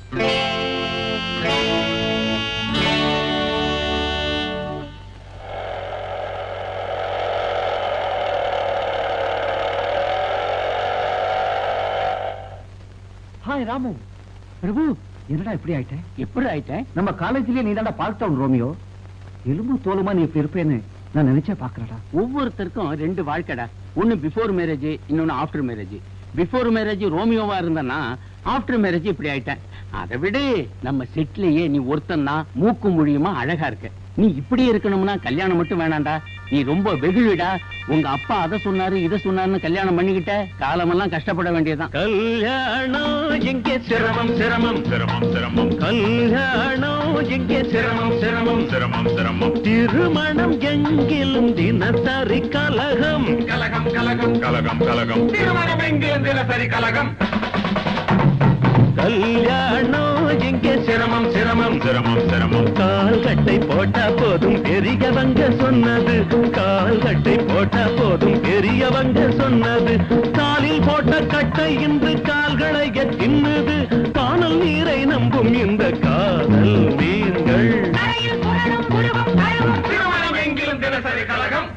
Hi Ramu. பிரபு, என்னடா இப்படி ஆயிட்டேன்? எப்படி ஆயிட்டேன்? நம்ம காலேஜ்லயே நீ தான்டா பார்க்டவுன் ரோமியோ. எலும்பு தோலுமா நீ இப்ப இருப்பேன்னு நான் நினைச்சே பாக்குறடா. ஒவ்வொருத்தருக்கும் ரெண்டு வாழ்க்கைடா. ஒன்னு பிஃபோர் மேரேஜ், இன்னொன்னு ஆஃப்டர் மேரேஜ். பிஃபோர் மேரேஜ் ரோமியோவா இருந்தனா, ஆஃப்டர் மேரேஜ் இப்படி ஆயிட்டேன். அதை விட நம்ம செட்லயே நீ ஒருத்தன் தான் மூக்கு மொழியுமா அழகா இருக்க. நீ இப்படி இருக்கணும்னா கல்யாணம் மட்டும் வேணாண்டா. நீ ரொம்ப வெகுழிடா. உங்க அப்பா அதை சொன்னாரு இதை சொன்னாருன்னு கல்யாணம் பண்ணிக்கிட்ட காலமெல்லாம் கஷ்டப்பட வேண்டியதுதான். கல்யாணம் எங்கே சிரமம் சிரமம் சிரமம் சிரமம். கல்யாணம் எங்கே சிரமம் சிரமம் சிரமம் சிரமம். திருமணம் எங்கிலும் தினசரி கலகம் கலகம் கலகம் கலகம் கலகம். திருமணம் எங்கிலும் தினசரி கலகம். கல்யாணம் எங்கே சிரமம் சிரமம் சிரமம் சிரமம். கால்கட்டை போட்டா போதும் பெரியவங்க சொன்னது. கால்கட்டை போட்டா போதும் பெரியவங்க சொன்னது. காலில் போட்ட கட்டை இன்று கால்களை தின்னுது. காணல் நீரை நம்பும் இந்த காதல் மீன்கள். திருமணம் எங்கிலும் தினசரி கலகம்.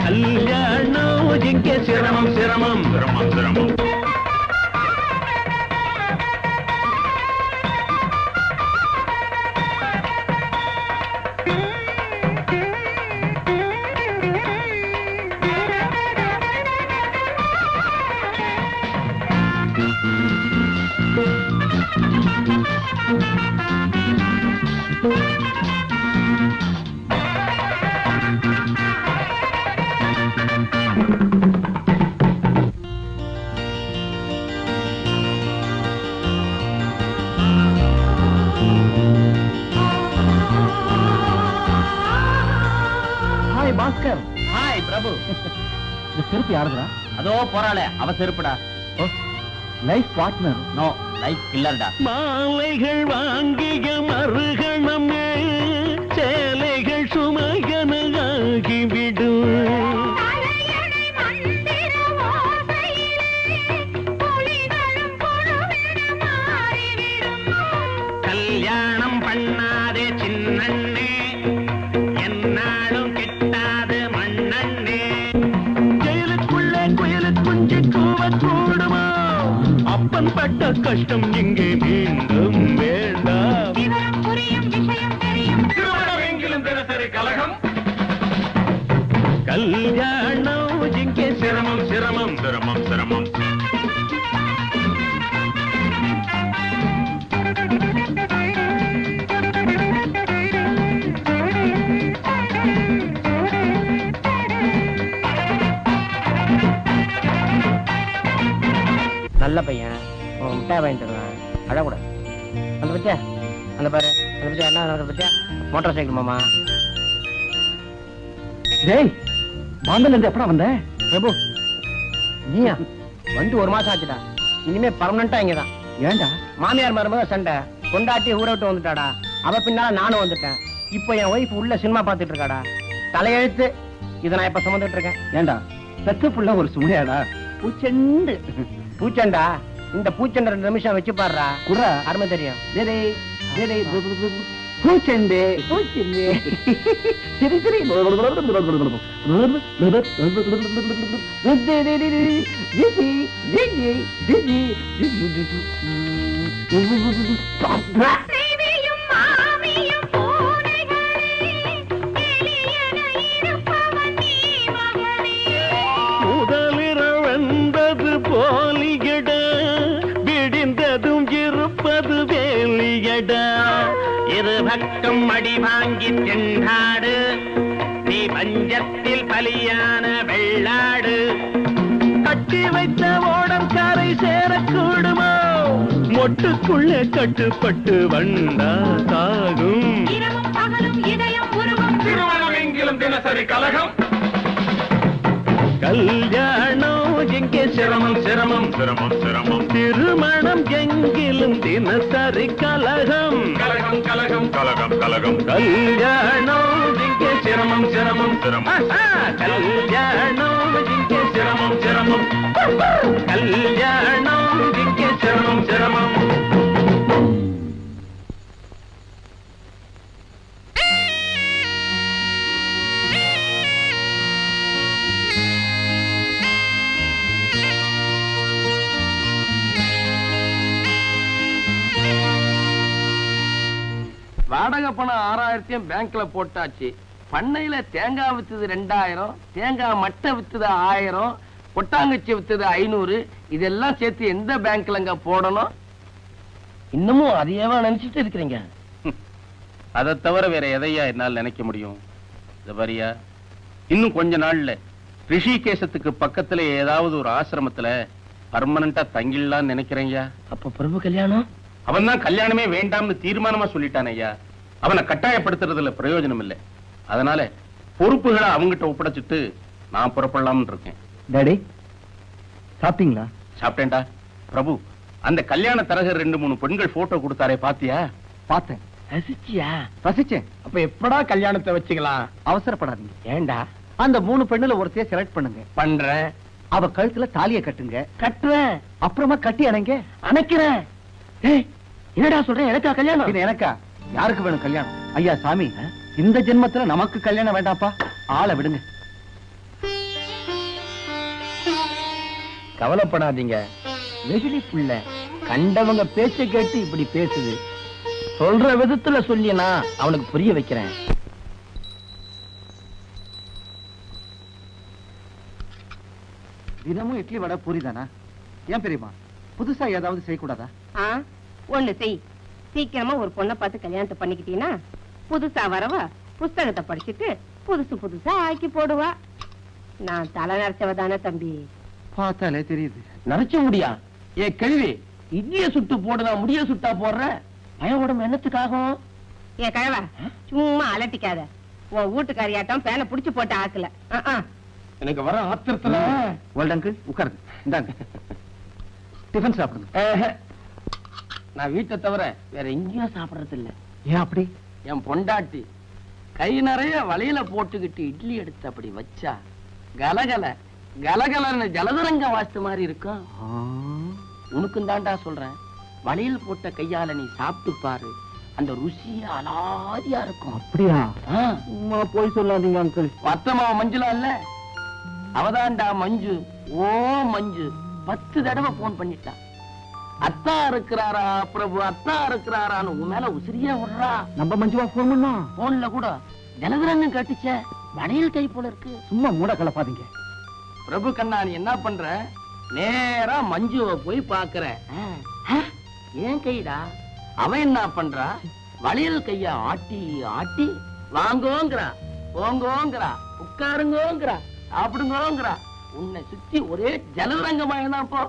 கல்யாணம் எங்கே சிரமம் சிரமம் சிரமம் சிரமம். பாஸ்கர். ஹாய் பிரபு. இந்த செருப்பு யாருடா? அதோ போறாளே அவ செருப்புடா. Life partner. நோ, லைஃப் கில்லர்டா. மாலைகள் வாங்கிய மறுகணமே சேலைகள் சுமையனாகிவிடும். கல்யாணம் பண்ணாதே சின்னண்ணே, என்னாலும் கிட்டாது மண்ணண்ணே. ஜெயிலுக்குள்ளே குயிலு குஞ்சு கூவக்கூடுமா? அப்பன் பட்ட கஷ்டம் இங்கே மீண்டும் வேண்டாம். திருமணம் எங்கிலும் தினசரி கலகம். கல்யாணம் இங்கே சிரமம் சிரமம் சிரமம் சிரமம். நல்ல பையன், மிட்டாய் வாங்கிட்டு வருவேன், அழக்கூடாது. அந்த பத்தியா, அந்த பாரு, அந்த பத்தியா என்ன அந்த பத்தியா மோட்டார் சைக்கிள் மாமா. டேய், பாம்பேல இருந்து எப்படா வந்த? பிரபு நீயா வந்து ஒரு மாசம் ஆச்சுடா. இனிமே பர்மனண்டா இங்கதான். ஏண்டா? மாமியார் மருமக சண்டை, கொண்டாட்டி ஊரை விட்டு வந்துட்டாடா. அவ பின்னால நானும் வந்துட்டேன். இப்போ என் ஒய்ஃப் உள்ள சினிமா பாத்துட்டு இருக்காடா. தலையெழுத்து. இதை நான் இப்ப சுமந்துட்டு இருக்கேன். ஏண்டா, பெத்த புள்ள ஒரு சுமையாடா? பூச்செண்டு. பூச்சண்டா, இந்த பூச்சண்டை 2 நிமிஷம் வச்சு பாடுறா. குறா அருமை தெரியும். பூச்செண்டு பூச்செண்டு. சரி சரி. முதலிரவென்பது போலியட, விடிந்ததும் இருப்பது வேலியட. இரு பக்கம் அடி வாங்கி திண்டாடு, நீ பஞ்சத்தில் பலியான வெள்ளாடு. கட்டி வைத்த ஓடம் கரை சேரக்கூடுமோ? மொட்டுக்குள்ளே கட்டுப்பட்டு வண்டா தாகும். திருமணம் எங்கிலும் தினசரி கலகம். கல்யாணம் எங்கே சிரமம் சிரமம் சிரமம் சிரமம். திருமணம் எங்கிலும் தினசரி கலகம் கலகம் கலகம் கலகம் கலகம். கல்யாணம் எங்கே சிரமம் சிரமம் சிரமம். கல்யாணம் எங்கே சிரமம் சிரமம். கல்யாணம் எங்கே சிரமம் சிரமம். வாடகை பணம் 6000 பேங்க்ல போட்டாச்சு. பண்ணையில தேங்காய் வித்துது 2000, தேங்காய் மட்டை வித்துது 1000, கொட்டாங்கச்சி வித்துது 500. இதெல்லாம் சேர்த்து எந்த பேங்க்லங்க போடணும்? இன்னமும் அதையேவா நினைச்சிட்டு இருக்கிறீங்க? அதை தவிர வேற எதையா என்னால் நினைக்க முடியும்? ஜபரியா, இன்னும் கொஞ்ச நாள்ல ரிஷிகேசத்துக்கு பக்கத்துல ஏதாவது ஒரு ஆசிரமத்துல பர்மனண்டா தங்கிடலான்னு நினைக்கிறேன். அப்ப பிரபு கல்யாணம்? அவன் தான் கல்யாணமே வேண்டாம்னு தீர்மானமா சொல்லிட்டான் ஐயா. அவனை கட்டாயப்படுத்துறதுல பிரயோஜனம் இல்லை. அதனால பொறுப்புகளை அவங்கிட்ட ஒப்படைச்சிட்டு நான் புறப்படலாம்னு இருக்கேன். டாடி, சாப்பிட்டீங்களா? சாப்பிட்டேன்டா. பிரபு, அந்த கல்யாண தரகர் 2-3 பெண்கள் போட்டோ கொடுத்தாரே, பாத்தியா? பார்த்தேன். ரசிச்சியா? ரசிச்சேன். அப்ப எப்படா கல்யாணத்தை வச்சுக்கலாம்? அவசரப்படாதீங்க. ஏண்டா? அந்த 3 பெண்ணுல ஒருத்தைய செலக்ட் பண்ணுங்க. பண்றேன். அவ கழுத்துல தாலிய கட்டுங்க. கட்டுறேன். அப்புறமா கட்டி அணைங்க. அணைக்கிறேன். என்னடா சொல்றேன்? எனக்கா கல்யாணம்? இது எனக்கா? யாருக்கு வேணும் கல்யாணம்? ஐயா சாமி, இந்த ஜென்மத்துல நமக்கு கல்யாணம் வேண்டாப்பா. ஆளை விடுங்க. கவலைப்படாதீங்க. வெகுளி புள்ள கண்டவங்க பேச்ச கேட்டு இப்படி பேசுது. சொல்ற விதத்துல சொல்லினா அவனுக்கு புரிய வைக்கிறேன். தினமும் இட்லி வடை பூரி தானா? ஏன் பெரியமா, புதுசா ஏதாவது செய்யக்கூடாதா? ஒண்ணு செய். சீக்கிரமா ஒரு பொண்ணை பார்த்து கல்யாணத்தை பண்ணிக்கிட்டீங்கன்னா புதுசா வரவா புஸ்தகத்தை படிச்சுட்டு புதுசு புதுசா ஆக்கி போடுவா. நான் தலை நரைச்சவதானே தம்பி. பார்த்தாலே தெரியுது. நரைச்ச முடியா? ஏ கழுவி, இட்லிய சுட்டு போடுதா முடிய சுட்டா போடுற? பய உடம்பு என்னத்துக்காகும்? ஏ கழவா, சும்மா அலட்டிக்காத. உன் வீட்டுக்காரியாட்டம் பேனை புடிச்சு போட்டு ஆக்கல. எனக்கு வர ஆத்திரத்துல. வேர்ல்ட் அங்கிள், உட்காருங்க. இந்தாங்க டிஃபன் சாப்பிடுங்க. நான் வீட்டை தவிர வேற எங்கேயும் சாப்பிடறது இல்ல. ஏன் அப்படி? என் பொண்டாட்டி கை நிறைய வலையில போட்டுக்கிட்டு இட்லி எடுத்து அப்படி வச்சா கலகல கலகலன்னு ஜலதரங்க வாஸ்து மாதிரி இருக்கும். உனக்கும் தாண்டா சொல்றேன். வளையல் போட்ட கையால நீ சாப்பிட்டு பாரு, அந்த ருசி அலாதியா இருக்கும். அப்படியா? போய் சொல்லாதீங்க அங்கிள். வத்தமா மஞ்சுலா இல்ல, அவதான்டா மஞ்சு. ஓ மஞ்சு 10 தடவை போன் பண்ணிட்டா. அத்தா இருக்கிறாரா பிரபு, அத்தா இருக்கிறாரான்னு உன் மேல உசிரியா விடுறா. நம்ம மஞ்சுவா போன் பண்ணா? போன்ல கூட ஜலதரங்கம் கேட்டுச்ச. வளையல் கை போல இருக்கு. சும்மா மூட கலப்பாதீங்க. பிரபு கண்ணா, நீ என்ன பண்ற? நேரா மஞ்சுவை போய் பாக்குற. ஏன் கைடா? அவன் என்ன பண்றா? வளையல் கைய ஆட்டி ஆட்டி வாங்கோங்கிறா, போங்கோங்கிறா, உட்காருங்கோங்கிறா, சாப்பிடுங்கோங்கிறா. உன்னை சுத்தி ஒரே ஜலதரங்கமாயதான் போ.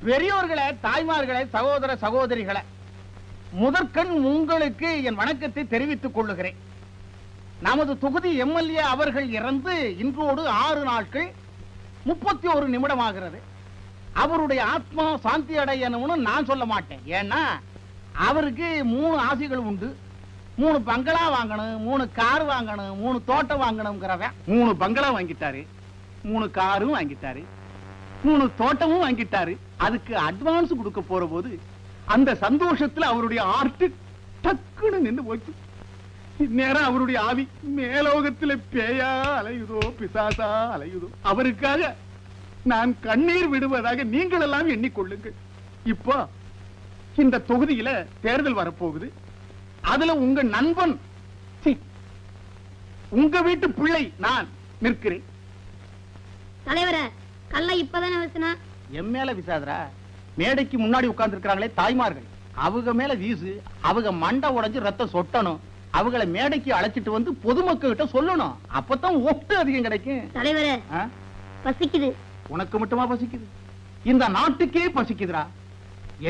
பெரியோர்களே, தாய்மார்களே, சகோதர சகோதரிகளே, முதற்கண் உங்களுக்கு என் வணக்கத்தை தெரிவித்துக் கொள்ளுகிறேன். நமது தொகுதி எம்எல்ஏ அவர்கள் இறந்து இன்றோடு 6 நாட்கள் 31 நிமிடமாகிறது. அவருடைய ஆத்மா சாந்தி அடையணும்னு நான் சொல்ல மாட்டேன். ஏன்னா அவருக்கு 3 ஆசைகள் உண்டு. 3 பங்களா வாங்கணும், 3 கார் வாங்கணும், 3 தோட்டம் வாங்கணும்ங்கிறவன் 3 பங்களா வாங்கிட்டாரு, 3 காரும் வாங்கிட்டாரு, 3 தோட்டமும் வாங்கிட்டாரு. அதுக்கு அட்வான்ஸ் கொடுக்க போற போது அந்த சந்தோஷத்துல அவருடைய ஆர்ட் டக்குன்னு நின்று போச்சு. இந்நேரம் அவருடைய ஆவி மேலோகத்துல பேயா அலையுதோ பிசாசா அலையுதோ. அவருக்காக நான் கண்ணீர் விடுவதாக நீங்கள் எல்லாம் எண்ணிக்கொள்ளுங்கள். இப்போ இந்த தொகுதியில தேர்தல் வரப்போகுது. அதுல உங்க நண்பன், உங்க வீட்டு பிள்ளை நான் நிற்கிறேன். தலைவரே, கல்ல இப்பதானே வசனா? என் மேல விசாதரா? மேடைக்கு முன்னாடி உட்கார்ந்து இருக்கிறாங்களே தாய்மார்கள், அவங்க மேல வீசு. அவங்க மண்டை உடைஞ்சு ரத்தம் சொட்டணும். அவங்கள மேடைக்கு அழைச்சிட்டு வந்து பொதுமக்கள் கிட்ட சொல்லணும். அப்பதான் ஓட்டு அதிகம் கிடைக்கும். தலைவரே, பசிக்குது. உனக்கு மட்டுமா பசிக்குது? இந்த நாட்டுக்கே பசிக்குதுரா.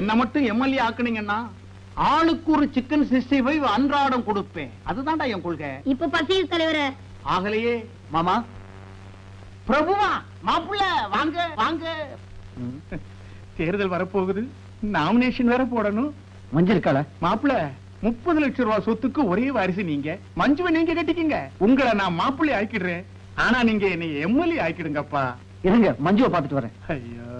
என்ன மட்டும் எம்எல்ஏ ஆக்குனீங்கன்னா ஆளுக்கு ஒரு சிக்கன் 65 அன்றாடம் கொடுப்பேன். அதுதான்டா என் கொள்கை. இப்ப பசிக்குது தலைவரே. ஆகலையே மாமா. பிரபுவா, மாப்பிள்ள வாங்க வாங்க. தேர்தல் வரப்போகுது, நாமினேஷன் வேற போடணும். மஞ்சள் இருக்காளா? மாப்பிள்ள 30 லட்சம் ரூபாய் சொத்துக்கு ஒரே வாரிசு நீங்க. மஞ்சுவை நீங்க கட்டிக்கீங்க. உங்களை நான் மாப்பிள்ளை ஆக்கிடுறேன். ஆனா நீங்க என்னை எம்எல்ஏ ஆக்கிடுங்கப்பா. இருங்க, மஞ்சுவை பார்த்துட்டு வரேன். ஐயோ,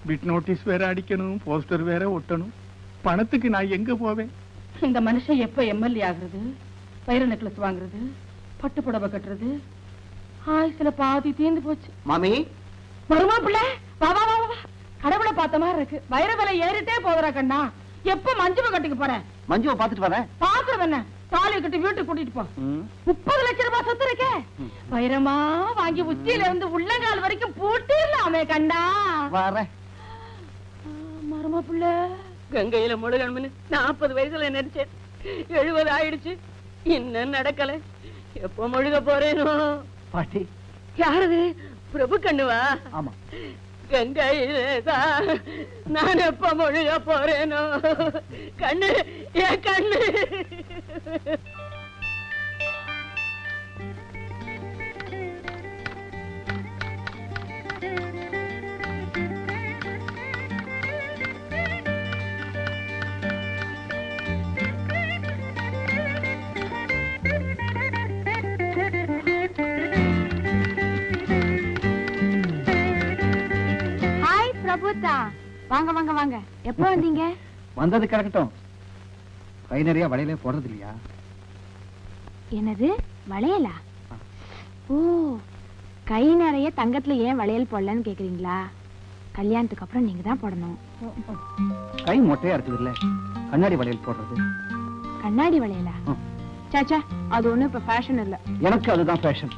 பிட் நோட்டீஸ் வேற அடிக்கணும், போஸ்டர் வேற ஒட்டணும். பணத்துக்கு நான் எங்க போவேன்? இந்த மனுஷன் எப்ப எம்எல்ஏ ஆகுறது, வைர நெக்லஸ் வாங்குறது, பட்டு புடவை கட்டுறது, ஆயுசுல பாதி தீர்ந்து போச்சு. மாமி, வருமா பிள்ளை? வா வா வா வா. கடவுளை பார்த்த மாதிரி இருக்கு. வைர விலை ஏறிட்டே போகிறா கண்ணா. எப்ப மஞ்சுவை கட்டிக்க போற? மஞ்சுவை பார்த்துட்டு வரேன். பாக்குறது என்ன? தாலியை கட்டி வீட்டுக்கு கூட்டிட்டு போ. 30 லட்சம் ரூபாய் சொத்து இருக்கே, வைரமா வாங்கி உச்சியில இருந்து உள்ளங்கால் வரைக்கும் பூட்டிடலாமே கண்ணா. வரேன். மருமா பிள்ளை, கங்கையில முழுகணும்னு 40 வயசுல நினைச்சேன். 70 ஆயிடுச்சு, இன்னும் நடக்கல. எப்ப முழுக போறேனோ? பாட்டி யாரது? பிரபு கண்ணுவா? ஆமா. கங்கையிலேதான் நான் எப்ப முழுக போறேனோ? கண்ணு, என் கண்ணு. பிரபுத்தா, வாங்க வாங்க வாங்க. எப்ப வந்தீங்க? வந்தது கிடக்கட்டும், கை நிறைய வளையலே போடுறது இல்லையா? என்னது வளையலா? ஓ, கை நிறைய தங்கத்துல ஏன் வளையல் போடலன்னு கேக்குறீங்களா? கல்யாணத்துக்கு அப்புறம் நீங்க தான் போடணும். கை மொட்டையா இருக்குது இல்ல, கண்ணாடி வளையல் போடுறது. கண்ணாடி வளையலா? சாச்சா, அது ஒண்ணும் இப்ப ஃபேஷன் இல்ல. எனக்கு அதுதான் ஃபேஷன்.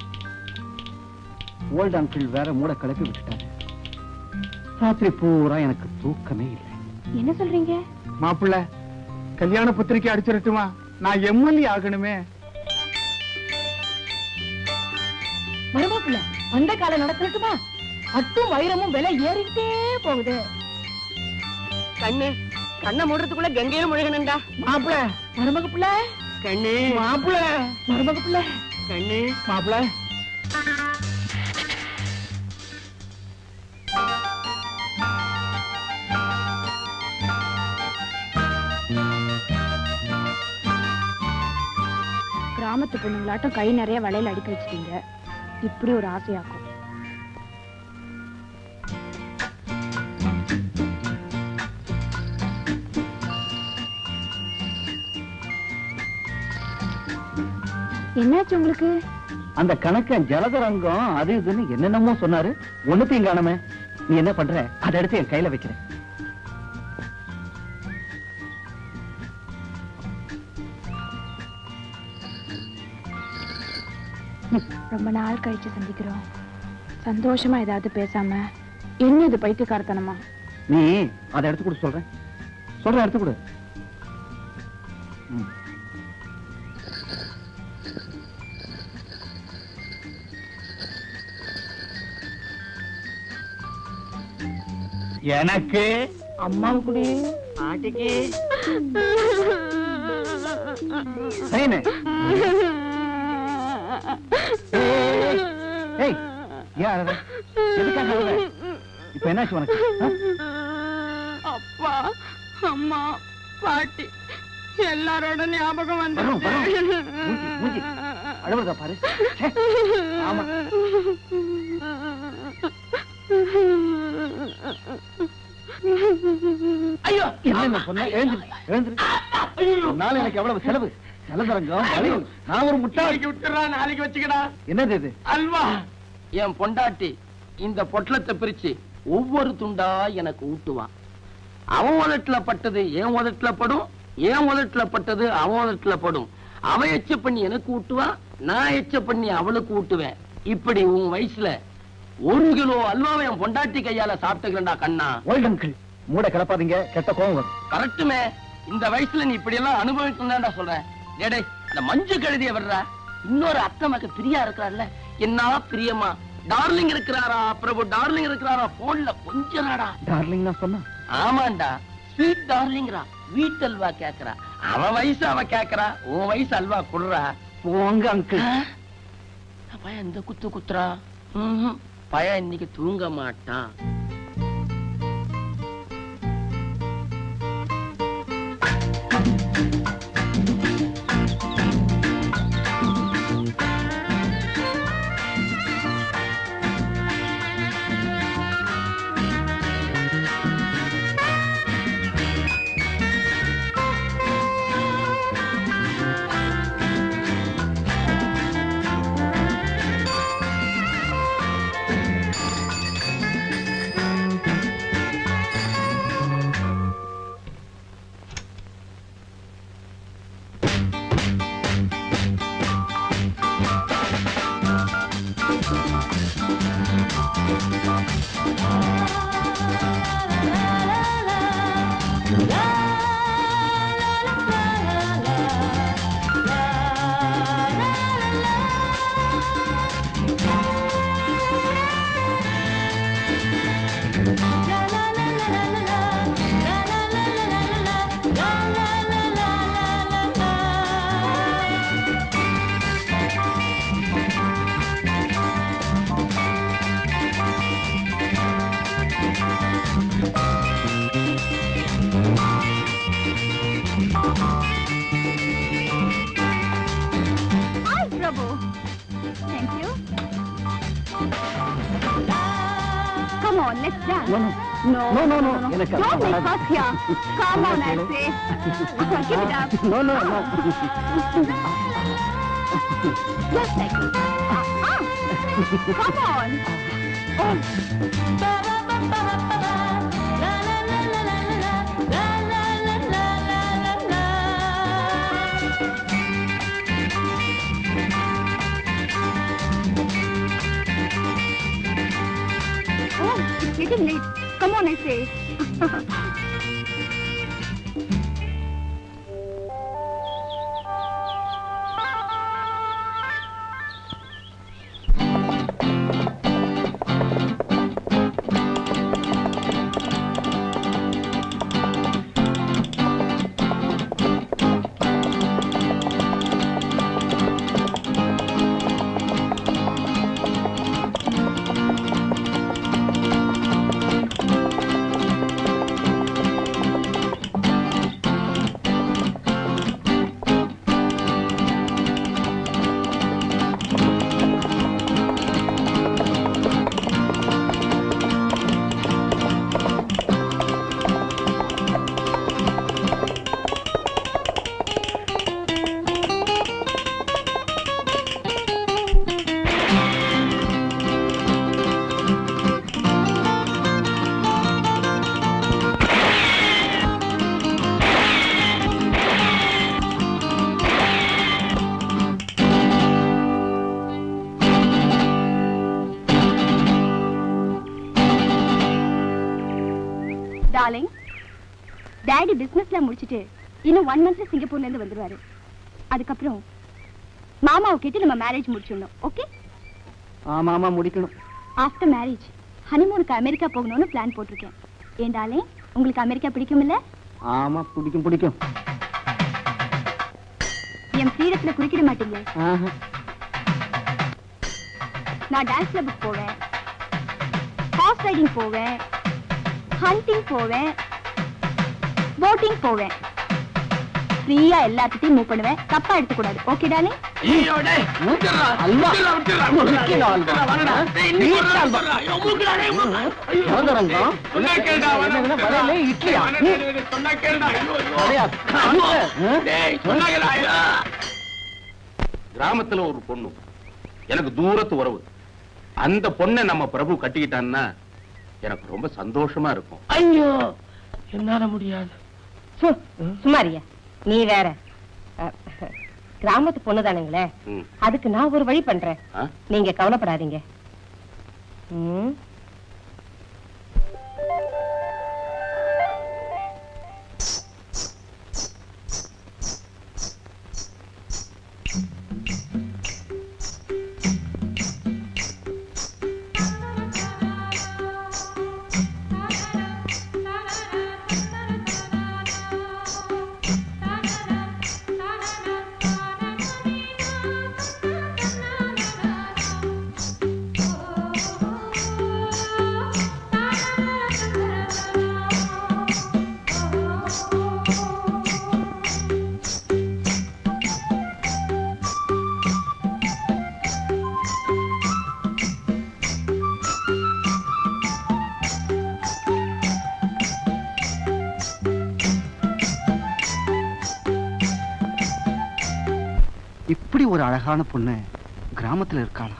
ஓல்ட் அங்கிள் வேற மூட கிளப்பி விட்டுட்டாரு. ராத்திரி பூரா எனக்கு தூக்கமே இல்லை. என்ன சொல்றீங்க? மாப்பிள்ள, கல்யாண பத்திரிக்கை அடிச்சிடட்டுமா? நான் எம்எல்ஏ ஆகணுமே. மருமா பிள்ளை, அந்த காலம் நடக்கட்டுமா? அட்டும் வைரமும் விலை ஏறிக்கிட்டே போகுது. கண்ணு, கண்ணை மூடுறதுக்குள்ள கங்கையில முழுகணுண்டா. மாப்பிள்ள, மருமக பிள்ளை. கண்ணு, மாப்பிள்ள, மருமக பிள்ளை. கண்ணு, மாப்பிள்ள. கிராமத்து பொண்ணுங்களாட்டம் கை நிறைய வளையல் அடிக்க வச்சிட்டீங்க. இப்படி ஒரு ஆசையாக்கும். என்னாச்சு உங்களுக்கு? அந்த கணக்க ஜலதரங்கம் அது இதுன்னு என்னென்னமோ சொன்னாரு. ஒண்ணுத்தையும் காணமே. நீ என்ன பண்ற? அதை எடுத்து என் கையில வைக்கிறேன். ரொம்ப நாள் கழிச்சு சந்திக்கிறோம். சந்தோஷமா ஏதாவது பேசாம என்ன இது பைத்தியக்காரத்தனமா? நீ அதை எடுத்து கொடு. சொல்றேன் எடுத்து கொடு. எனக்கு அம்மாவுக்கு பாட்டிக்கு சைனே. ஏய், ஏன் அழற? எதுக்காக அழற? இப்ப என்னாச்சு உனக்கு? அப்பா, அம்மா, பாட்டி எல்லாரோட ஞாபகம் வந்து வரும், வரும். மூஞ்சி, அழுவுறதா பாரு. ச்சே, ஆமா. ஐயோ, என்ன சொன்ன? எழுந்துரு. நாளை எனக்கு எவ்வளவு செலவு? ஜலதரங்கம், வளையல். நான் ஒரு முட்டாள். விட்டுறா, நாளைக்கு வச்சுக்கடா. என்னது இது? அல்வா. என் பொண்டாட்டி இந்த பொட்டலத்தை பிரிச்சு ஒவ்வொரு துண்டா எனக்கு ஊட்டுவான். அவன் உதட்டுல பட்டது என் உதட்டுல படும், என் உதட்டுல பட்டது அவன் உதட்டுல படும். அவன் எச்ச பண்ணி எனக்கு ஊட்டுவான், நான் எச்ச பண்ணி அவளுக்கு ஊட்டுவேன். இப்படி உன் வயசுல 1 கிலோ அல்வாவை என் பொண்டாட்டி கையால சாப்பிட்டுக்கிறா கண்ணா. ஓல்ட் அங்கிள், மூட கிளப்பாதீங்க, கெட்ட கோவம் வரும். கரெக்டுமே. இந்த வயசுல நீ இப்படி எல்லாம் அனுபவிக்கணும்டா சொல்றேன். டேடே, இந்த மஞ்சு கழுதிய வர்றா. இன்னொரு அத்தை மக பிரியா இருக்கிறாள்ல, என்ன பிரியமா டார்லிங் இருக்கிறாரா? பிரபு டார்லிங் இருக்கிறாரா? போன்ல கொஞ்ச நாடா டார்லிங் நான் சொன்னா? ஆமாண்டா, ஸ்வீட் டார்லிங்ரா. வீட்டு அல்வா கேக்குறா. அவ வயசு அவ கேக்குறா, உன் வயசு அல்வா குடுறா. போங்க அங்கிள். பையன் இந்த குத்துறா. பையன் இன்னைக்கு தூங்க மாட்டான். Let's dance. No. Don't make us here. Come on, I say. Give it up. No. Just like it. Come on. It's getting late. Come on, I say. Darling, Daddy businessல முடிச்சிட்டு இன்னும் 1 monthல சிங்கப்பூர்ல இருந்து வந்துருவாரு. அதுக்கு அப்புறம் மாமாவை கேட்டு நம்ம மேரேஜ் முடிச்சிடணும். ஓகே? ஆமா முடிக்கணும். ஆஃப்டர் மேரேஜ் ஹனிமூனுக்கு அமெரிக்கா போகணும்னு பிளான் போட்டிருக்கேன். ஏன் டார்லிங், உங்களுக்கு அமெரிக்கா பிடிக்கும் இல்ல? ஆமா பிடிக்கும். என் ஃப்ரீடத்துல குறுக்கிட மாட்டீங்க? நான் டான்ஸ் கிளப்புக்கு போவேன், ஹார்ஸ் ரைடிங் போவேன், ஹண்டிங் போவேன், போட்டிங் போவேன். ஃப்ரீயா எல்லாத்தையும் மூவ் பண்ணுவேன். தப்பா எடுத்துக்கூடாது. Okay darling? கிராமத்துல ஒரு பொண்ணு எனக்கு தூரத்து உறவு. அந்த பொண்ணை நம்ம பிரபு கட்டிக்கிட்டான்னா எனக்கு ரொம்ப சந்தோஷமா இருக்கும். ஐயோ, என்னால முடியாது. சுமாரியா, நீ வேற. கிராமத்து பொண்ணு தானுங்களே, அதுக்கு நான் ஒரு வழி பண்றேன். நீங்க கவலைப்படாதீங்க. இப்படி ஒரு அழகான பொண்ணு கிராமத்துல இருக்காளா?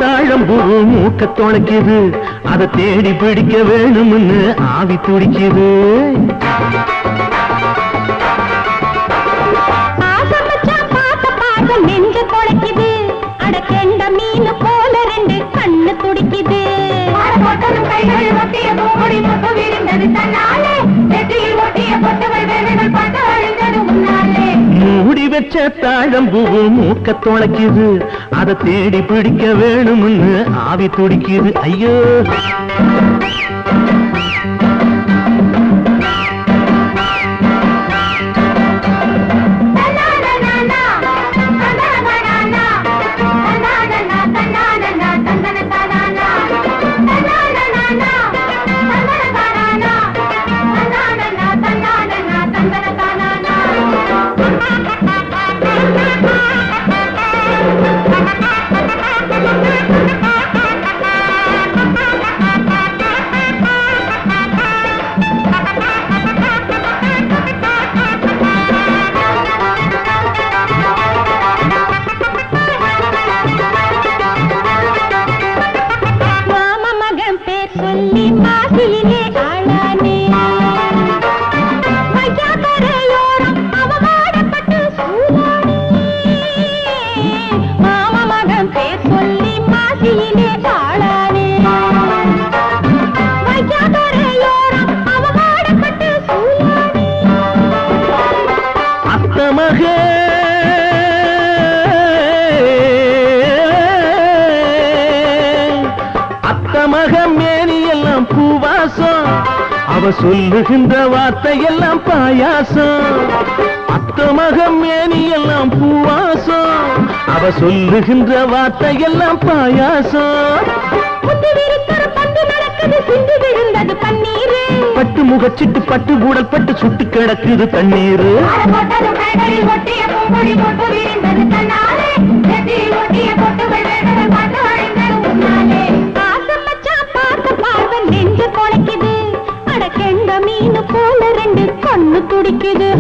தாழம்பூ மூக்க தொலைக்குது, அதை தேடி பிடிக்க வேணும்னு ஆவி துடிக்குது. நெஞ்ச தொலைக்குது, அட கெண்ட மீன் போல ரெண்டு கண்ணு துடிக்குது. மூடி வச்ச தாழம்பூ மூக்க தொலைக்குது, அதை தேடி பிடிக்க வேணும்னு ஆவி துடிக்குது. ஐயோ அவ சொல்லுகின்ற வார்த்தையெல்லாம் பாயாசம். அத்த மகம் மேனி எல்லாம் பூவாசம், அவ சொல்லுகின்ற வார்த்தையெல்லாம் பாயாசம். பட்டு முகச்சிட்டு பட்டு ஊடல் பட்டு சுட்டு கிடக்குது தண்ணீர். நெஞ்ச கொலைக்குது, அட கெண்ட மீன் போல ரெண்டு கண்ணு துடிக்குது.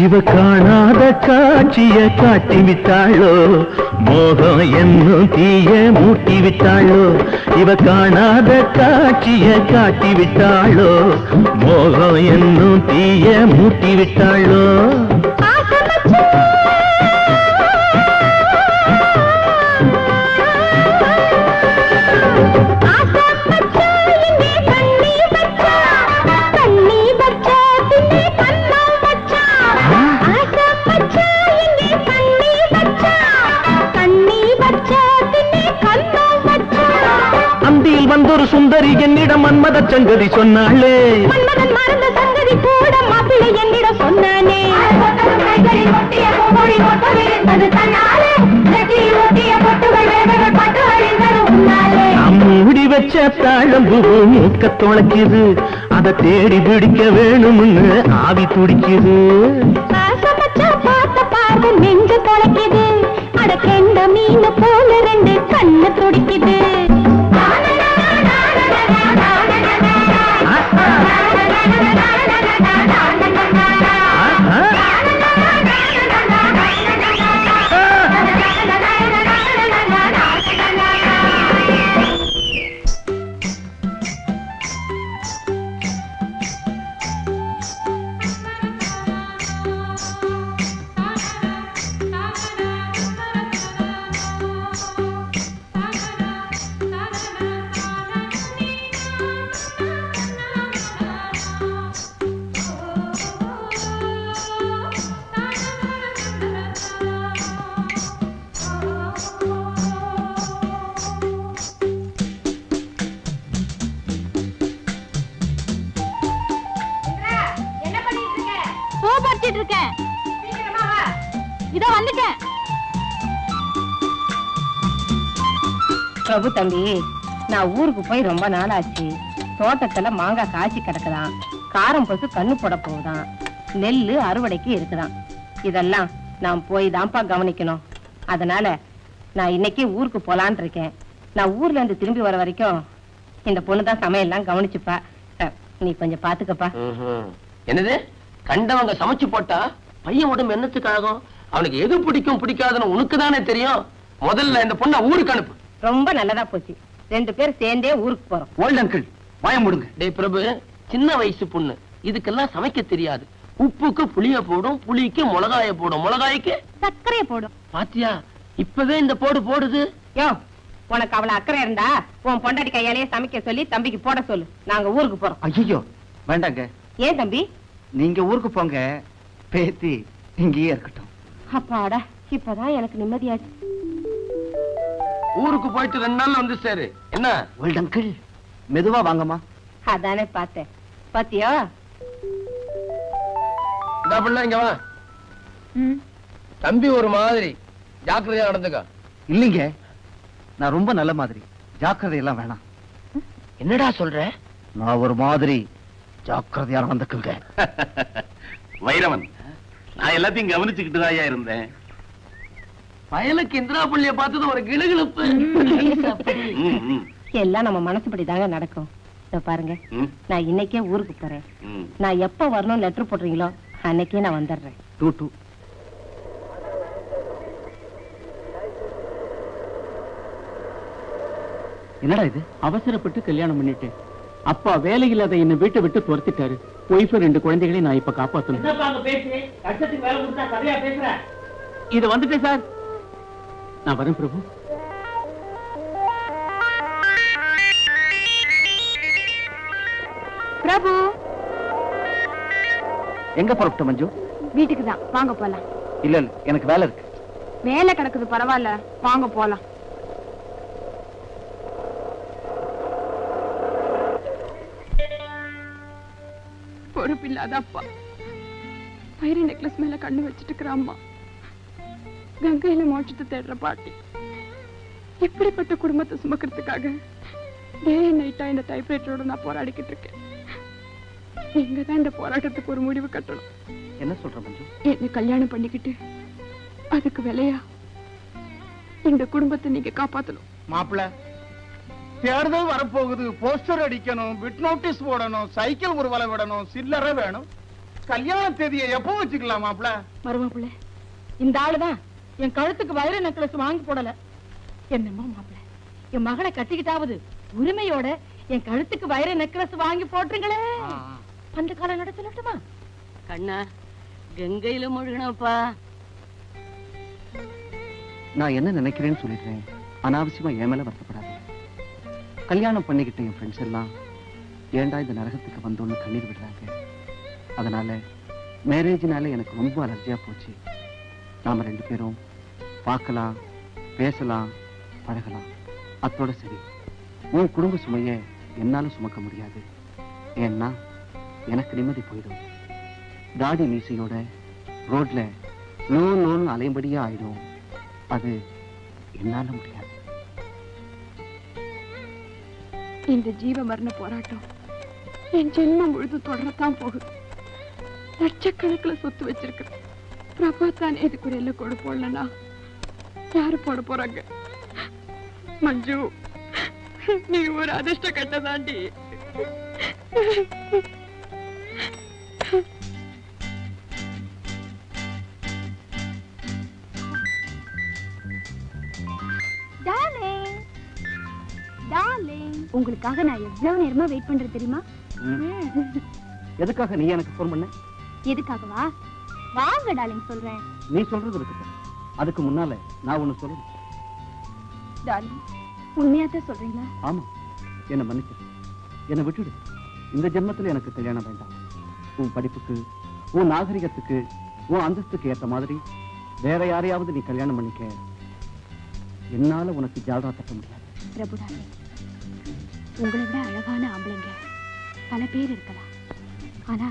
இவ காணாத காட்சிய காட்டி விட்டாளோ, மோகம் என்னும் தீய மூட்டி விட்டாளோ. இவ காணாத காட்சிய காட்டி விட்டாளோ, மோகம் என்னும் தீய மூட்டி விட்டாளோ. வந்தொரு சுந்தரி என்னிடம் மன்மத சங்கதி சொன்னாளே, மன்மதன் மறந்த சங்கதி கூட மாப்பிள்ளை என்னிடம் சொன்னானே. மூடி வச்ச தாழம்பூ மூக்க தொலைக்குது, அதை தேடி பிடிக்க வேணும்னு ஆவி துடிக்குது. பார்த்த நெஞ்ச தொலைக்குது, அட கெண்ட மீன் போல ரெண்டு கண்ணு துடிக்குது. சமைச்சிட்டு இருக்கேன். இதோ வந்துட்டேன். பிரபு தம்பி, நான் ஊருக்கு போய் ரொம்ப நாள் ஆச்சு. தோட்டத்துல மாங்காய் காய்ச்சி கிடக்குதான், காரம் பசு கண்ணு போட போகுதான், நெல்லு அறுவடைக்கு இருக்குதான். இதெல்லாம் நான் போய் தான்ப்பா கவனிக்கணும். அதனால நான் இன்னைக்கு ஊருக்கு போலான் இருக்கேன். நான் ஊர்ல இருந்து திரும்பி வர வரைக்கும் இந்த பொண்ணுதான் சமையல்லாம் கவனிச்சுப்பா. நீ கொஞ்சம் பாத்துக்கப்பா. என்னது, கண்டவங்க சமைச்சு போட்டா பையன் உடம்பு என்னத்துக்காகும்? அவனுக்கு எது பிடிக்கும் பிடிக்காதுன்னு உனக்கு தானே தெரியும். முதல்ல இந்த பொண்ணை ஊருக்கு அனுப்பு. ரொம்ப நல்லதா போச்சு, 2 பேர் சேர்ந்தே ஊருக்கு போறோம். ஓல்ட் அங்கிள் வாய முடுங்க. டேய் பிரபு, சின்ன வயசு பொண்ணு, இதுக்கெல்லாம் சமைக்க தெரியாது. உப்புக்கு புளிய போடும், புளிக்கு மிளகாய போடும், மிளகாய்க்கு சர்க்கரையை போடும். பாத்தியா, இப்பவே இந்த போடு போடுது. யோ, உனக்கு அவளை அக்கறை இருந்தா உன் பொண்டாட்டி கையாலேயே சமைக்க சொல்லி தம்பிக்கு போட சொல்லு. நாங்க ஊருக்கு போறோம். ஐயோ வேண்டாங்க. ஏன் தம்பி? நீங்க ஊருக்கு போங்க, பேத்தி இங்கேயே இருக்கட்டும். அப்பாடா, இப்பதான் எனக்கு நிம்மதியாச்சு. ஊருக்கு போயிட்டு 2 நாள்ல வந்து சேரு. என்ன ஓல்ட் அங்கிள், மெதுவா வாங்கம்மா. அதானே பார்த்தேன். பாத்தியா, இந்த பிள்ளை இங்க வா. தம்பி ஒரு மாதிரி ஜாக்கிரதையா நடந்துக்க. இல்லைங்க, நான் ரொம்ப நல்ல மாதிரி, ஜாக்கிரதை எல்லாம் வேணாம். என்னடா சொல்ற? நான் ஒரு மாதிரி ஜாக்கிரதையா நடந்துக்குங்க. வைரவன், நான் எல்லாத்தையும் கவனிச்சுக்கிட்டு தான் இருந்தேன். பயலுக்கு இந்திரா பள்ளிய பார்த்தது ஒரு கிளுகிழுப்பு. எல்லாம் நம்ம மனசுப்படி தாங்க நடக்கும். இதோ பாருங்க, நான் இன்னைக்கே ஊருக்கு போறேன். நான் எப்ப வரணும் லெட்டர் போடுறீங்களோ அன்னைக்கே நான் வந்துடுறேன். டூ என்னடா இது? அவசரப்பட்டு கல்யாணம் பண்ணிட்டேன். அப்பா வேலையில் அதை என்ன வீட்டை விட்டு துரத்திட்டாரு. ஒய்ஃப் 2 குழந்தைகளையும் நான் இப்ப காப்பாத்தணும். இது வந்துட்டேன் சார். நான் வரேன் பிரபு. பிரபு, எங்க புறப்பட்ட மஞ்சு? வீட்டுக்கு தான், வாங்க போலாம். இல்ல இல்ல, எனக்கு வேலை இருக்கு. வேலை கிடக்குது, பரவாயில்ல, வாங்க போலாம். பொறுப்பில்லாத அப்பா, வைர நெக்லஸ் மேல கண்ணு வச்சுட்டு இருக்கிற அம்மா, கங்கையில மோட்சத்தை தேடுற பாட்டி, இப்படிப்பட்ட குடும்பத்தை சுமக்கிறதுக்காக டே நைட்டா இந்த டைப்ரைட்டரோட நான் போராடிக்கிட்டு இருக்கேன். நீங்க தான் இந்த போராட்டத்துக்கு ஒரு முடிவு கட்டணும். என்ன சொல்ற மஞ்சு? என்ன கல்யாணம் பண்ணிக்கிட்டு அதுக்கு விலையா இந்த குடும்பத்தை நீங்க காப்பாத்தணும். மாப்பிள்ள, தேர்தல் வரப்போகுது, போஸ்டர் அடிக்கணும், பிட் நோட்டீஸ் போடணும், சைக்கிள் ஊர்வலம் விடணும், சில்லறை வேணும். கல்யாண தேதியை எப்போ வச்சுக்கலாம் மாப்பிள்ள? மருமப்புள்ள, இந்த ஆளுதான் என் கழுத்துக்கு வைர நெக்லஸ் வாங்கி போடல. என்னமோ மாப்பிள்ள, என் மகளை கட்டிக்கிட்டாவது உரிமையோட என் கழுத்துக்கு வைர நெக்லஸ் வாங்கி போட்டுங்களே. அந்த காலம் நட சொல்லட்டுமா? கண்ணா, கங்கையில முழுகணப்பா. நான் என்ன நினைக்கிறேன்னு சொல்லிடுறேன். அனாவசியமா என் மேல வருத்தப்படாது. கல்யாணம் பண்ணிக்கிட்ட என் ஃப்ரெண்ட்ஸ் எல்லாம் ஏண்டா இந்த நரகத்துக்கு வந்தோன்னு கண்ணீர் விடுறாங்க. அதனால மேரேஜினால எனக்கு ரொம்ப அலர்ஜியா போச்சு. நாம 2 பேரும் பார்க்கலாம், பேசலாம், பழகலாம், அத்தோட சரி. உன் குடும்ப சுமைய என்னால சுமக்க முடியாது. ஏன்னா எனக்கு நிம்மதி போயிடும். தாடி மீசையோட ரோட்ல நோன்னு அலையும்படியா ஆயிடும். அது என்னால முடியாது. இந்த ஜீவ மரண போராட்டம் என் ஜென்மம் முழுது தொடரத்தான் போகுது. லட்சக்கணக்கில் சொத்து வச்சிருக்கிறேன். பிரபா தான் இதுக்கு ஒரு எல்லை கொடு போடலன்னா யாரு போட போறாங்க? மஞ்சு, நீ ஒரு அதிர்ஷ்ட கட்டதாண்டி. உங்களுக்காக நான் எவ்வளவு நேரமா வெயிட் பண்றேன் தெரியுமா? எதுக்காக நீ எனக்கு போன் பண்ண? எதுக்காகவா? வாங்க டார்லிங், சொல்றேன். நீ சொல்றது இருக்கு. அதுக்கு முன்னால நான் ஒண்ணு சொல்லணும். டார்லிங், உண்மையாத்தான் சொல்றீங்களா? ஆமா, என்ன மன்னிச்சிரு, என்னை விட்டுடு. இந்த ஜென்மத்துல எனக்கு கல்யாணம் வேண்டாம். உன் படிப்புக்கு, உன் நாகரிகத்துக்கு, உன் அந்தஸ்துக்கு ஏற்ற மாதிரி வேற யாரையாவது நீ கல்யாணம் பண்ணிக்க. என்னால உனக்கு ஜால்ரா தட்ட முடியாது. பிரபு டார்லிங், உங்களை விட அழகான ஆம்பளைங்க பல பேர் இருக்கலாம். ஆனா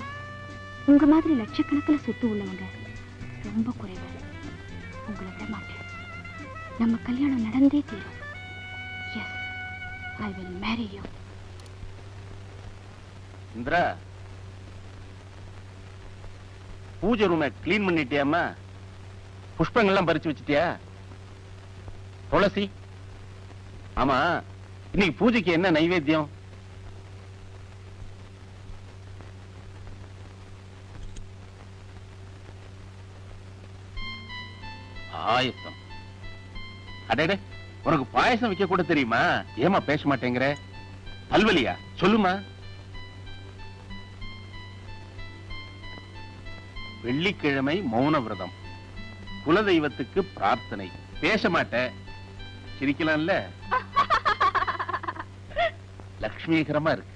உங்க மாதிரி லட்சக்கணக்கில் சொத்து உள்ளவங்க ரொம்ப குறைவு. உங்களை விட மாட்டேன். நம்ம கல்யாணம் நடந்தே தீரும். Yes, I will marry you. Indira, பூஜை ரூமை கிளீன் பண்ணிட்டியாமா? புஷ்பங்கள்லாம் பறிச்சு வச்சிட்டியா? துளசி, ஆமா, இன்னைக்கு பூஜைக்கு என்ன நைவேத்தியம்? பாயசம். அடடே, உனக்கு பாயசம் வைக்க கூட தெரியுமா? ஏமா பேச மாட்டேங்கிற? பல்வலியா? சொல்லுமா. வெள்ளிக்கிழமை மௌன விரதம், குலதெய்வத்துக்கு பிரார்த்தனை. பேச மாட்ட, சிரிக்கலாம்ல? லட்சுமிகரமா இருக்கு.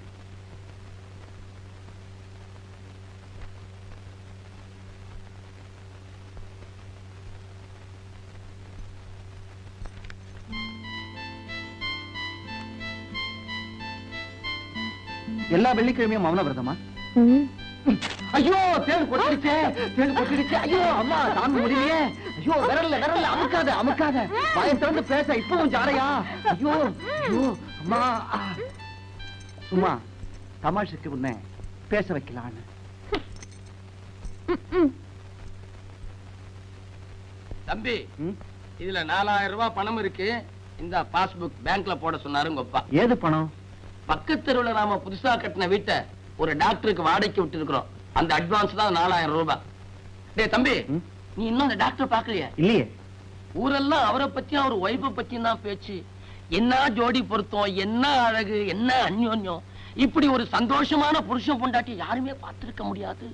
எல்லா வெள்ளிக்கிழமையும் மௌன விரதமா? ஐயோ, தேடு கொட்டிடுச்சே, தேடு கொட்டிடுச்சே. ஐயோ அம்மா, தாங்க முடியலையே. ஐயோ, விரல்ல விரல்ல அமுக்காத அமுக்காத. வாயை திறந்து பேச இப்பவும் ஜாடையா? ஐயோ ஐயோ அம்மா. சும்மா தமாஷுக்கு உன்னை பேச வைக்கலான்னு. தம்பி, இதுல 4000 ரூபாய் பணம் இருக்கு. இந்த பாஸ்புக் பேங்க்ல போட சொன்னாரு உங்க அப்பா. ஏது பணம்? பக்கத்து தெருவுல நாம புதுசா கட்டின வீட்டை ஒரு டாக்டருக்கு வாடகைக்கு விட்டு இருக்கிறோம். அந்த அட்வான்ஸ் தான் 4000 ரூபாய். டேய் தம்பி, நீ இன்னும் அந்த டாக்டர் பாக்கலையா? இல்லையே. ஊரெல்லாம் அவரை பத்தியும் அவர் ஒய்ஃபை பத்தியும் தான் பேச்சு. என்ன ஜோடி பொருத்தம், என்ன அழகு, என்ன அந்யோன்யம். இப்படி ஒரு சந்தோஷமான புருஷன் பொண்டாட்டி யாருமே பார்த்திருக்க முடியாது.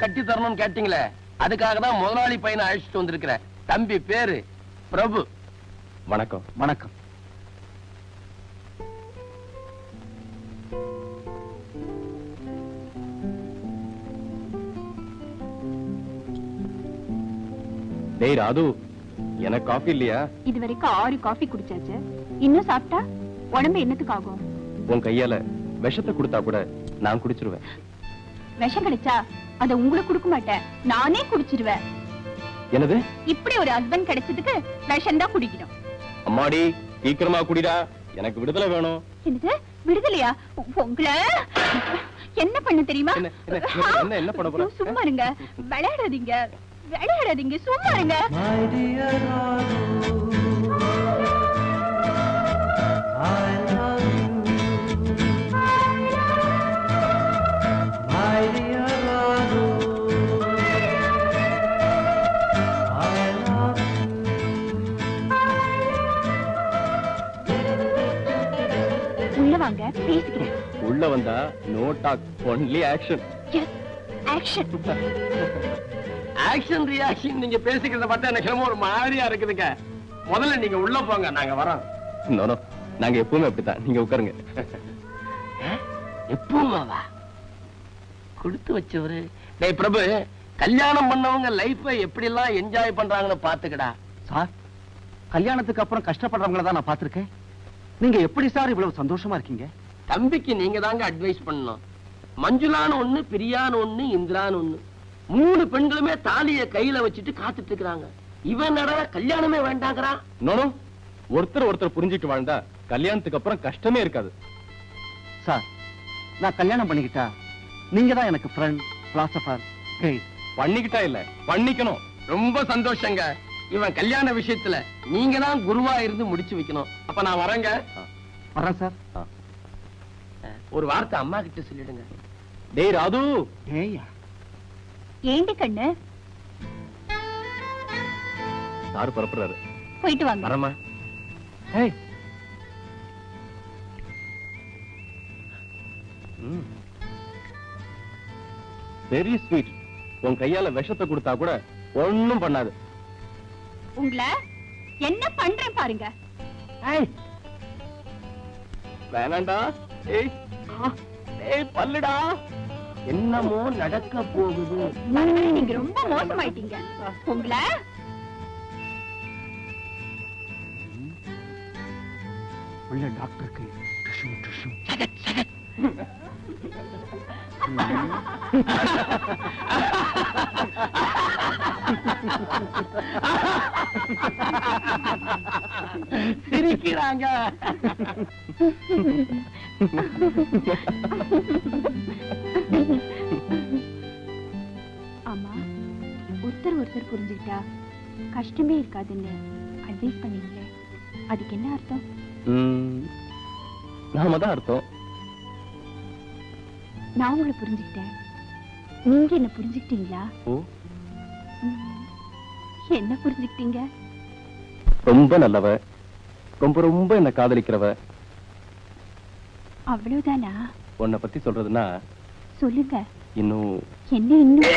கட்டி தரணும்னு கேட்டீங்களே, அதுக்காக தான் முதலாளி பையனை அழைச்சிட்டு வந்திருக்கிறேன். தம்பி பேரு பிரபு. வணக்கம். வணக்கம். டேய் ராது, எனக்கு காஃபி இல்லையா? இது வரைக்கும் 6 காஃபி குடிச்சாச்சு. இன்னும் சாப்பிட்டா உடம்பு என்னத்துக்கு ஆகும்? உன் கையால விஷத்தை கொடுத்தா கூட நான் குடிச்சிருவேன். விஷம் கிடைச்சா அத உங்களுக்கு கொடுக்க மாட்டேன், நானே குடிச்சிருவேன். என்னது? இப்படி ஒரு ஹஸ்பண்ட் கிடைச்சதுக்கு விஷம் தான் குடிக்கணும். அம்மாடி, சீக்கிரமா குடிடா, எனக்கு விடுதலை வேணும். என்னது விடுதலையா? உங்களை என்ன பண்ண தெரியுமா? என்ன பண்ண போற? சும்மா இருங்க, விளையாடாதீங்க விளையாடாதீங்க, சும்மா இருங்க. உள்ள வாங்க, பேசிக்கிறேன். உள்ள வந்தா no talk, only action. Yes, action. Action reaction நீங்க பேசிக்கிறத பார்த்தா எனக்கு ரொம்ப ஒரு மாதிரியா இருக்குதுங்க. முதல்ல நீங்க உள்ள போங்க, நாங்க வரோம். நோ நோ, நாங்க எப்பவுமே அப்படித்தான். நீங்க உட்காருங்க. எப்பவும் வா. கொடுத்து வச்சவரு. டேய் பிரபு, கல்யாணம் பண்ணவங்க லைஃபை எப்படி எல்லாம் என்ஜாய் பண்றாங்கன்னு பாத்துக்கடா. சார், கல்யாணத்துக்கு அப்புறம் கஷ்டப்படுறவங்கள தான் நான் பார்த்திருக்கேன். நீங்க எப்படி சார் இவ்வளவு சந்தோஷமா இருக்கீங்க? தம்பிக்கு நீங்க தாங்க அட்வைஸ் பண்ணணும். மஞ்சுளான்னு ஒண்ணு, பிரியான்னு ஒண்ணு, இந்திரான்னு ஒண்ணு, 3 பெண்களுமே தாலிய கையில வச்சுட்டு காத்துட்டு இருக்கிறாங்க. இவன் நட கல்யாணமே வேண்டாங்கிறான். நோனோ, ஒருத்தர் புரிஞ்சுட்டு வாழ்ந்தா கல்யாணத்துக்கு அப்புறம் கஷ்டமே இருக்காது. சார், நான் கல்யாணம் பண்ணிக்கிட்டா நீங்க தான் எனக்கு ஃப்ரெண்ட், பிலாசபர், கைட். பண்ணிக்கிட்டா இல்ல, பண்ணிக்கணும். ரொம்ப சந்தோஷங்க. இவன் கல்யாண விஷயத்துல நீங்க தான் குருவா இருந்து முடிச்சு வைக்கணும். அப்ப நான் வரேங்க. வரேன் சார். ஒரு வார்த்தை அம்மா கிட்ட சொல்லிடுங்க. டேய் ராது. ஏய்யா, ஏண்டி கண்ணு? சார் புறப்படுறாரு. போயிட்டு வாங்க. வரமா. ஏய், வெரி ஸ்வீட். உன் கையால விஷத்தை கொடுத்தா கூட ஒண்ணும் பண்ணாது. உங்களை என்ன பண்றேன் பாருங்க. வேணாண்டா. ஏய் ஏய் பல்லுடா. என்னமோ நடக்க போகுது. நீங்க ரொம்ப மோசமாயிட்டீங்க. உங்களை உள்ள டாக்டருக்கு டிஷ்யூ டிஷ்யூ. சிரிக்கிறாங்க. ஆமா, ஒருத்தர் புரிஞ்சுக்கிட்டா கஷ்டமே இருக்காதுன்னு அட்வைஸ் பண்ணீங்களே, அதுக்கு என்ன அர்த்தம்? நாம தான் அர்த்தம். நான் உங்களை புரிஞ்சுக்கிட்டேன், நீங்க என்ன புரிஞ்சுக்கிட்டீங்களா? ஓ, என்ன புரிஞ்சுக்கிட்டீங்க? ரொம்ப நல்லவ, ரொம்ப ரொம்ப என்ன காதலிக்கிறவ. அவ்வளவுதானா? உன்னை பத்தி சொல்றதுன்னா சொல்லுங்க. இன்னும் என்ன இன்னும்?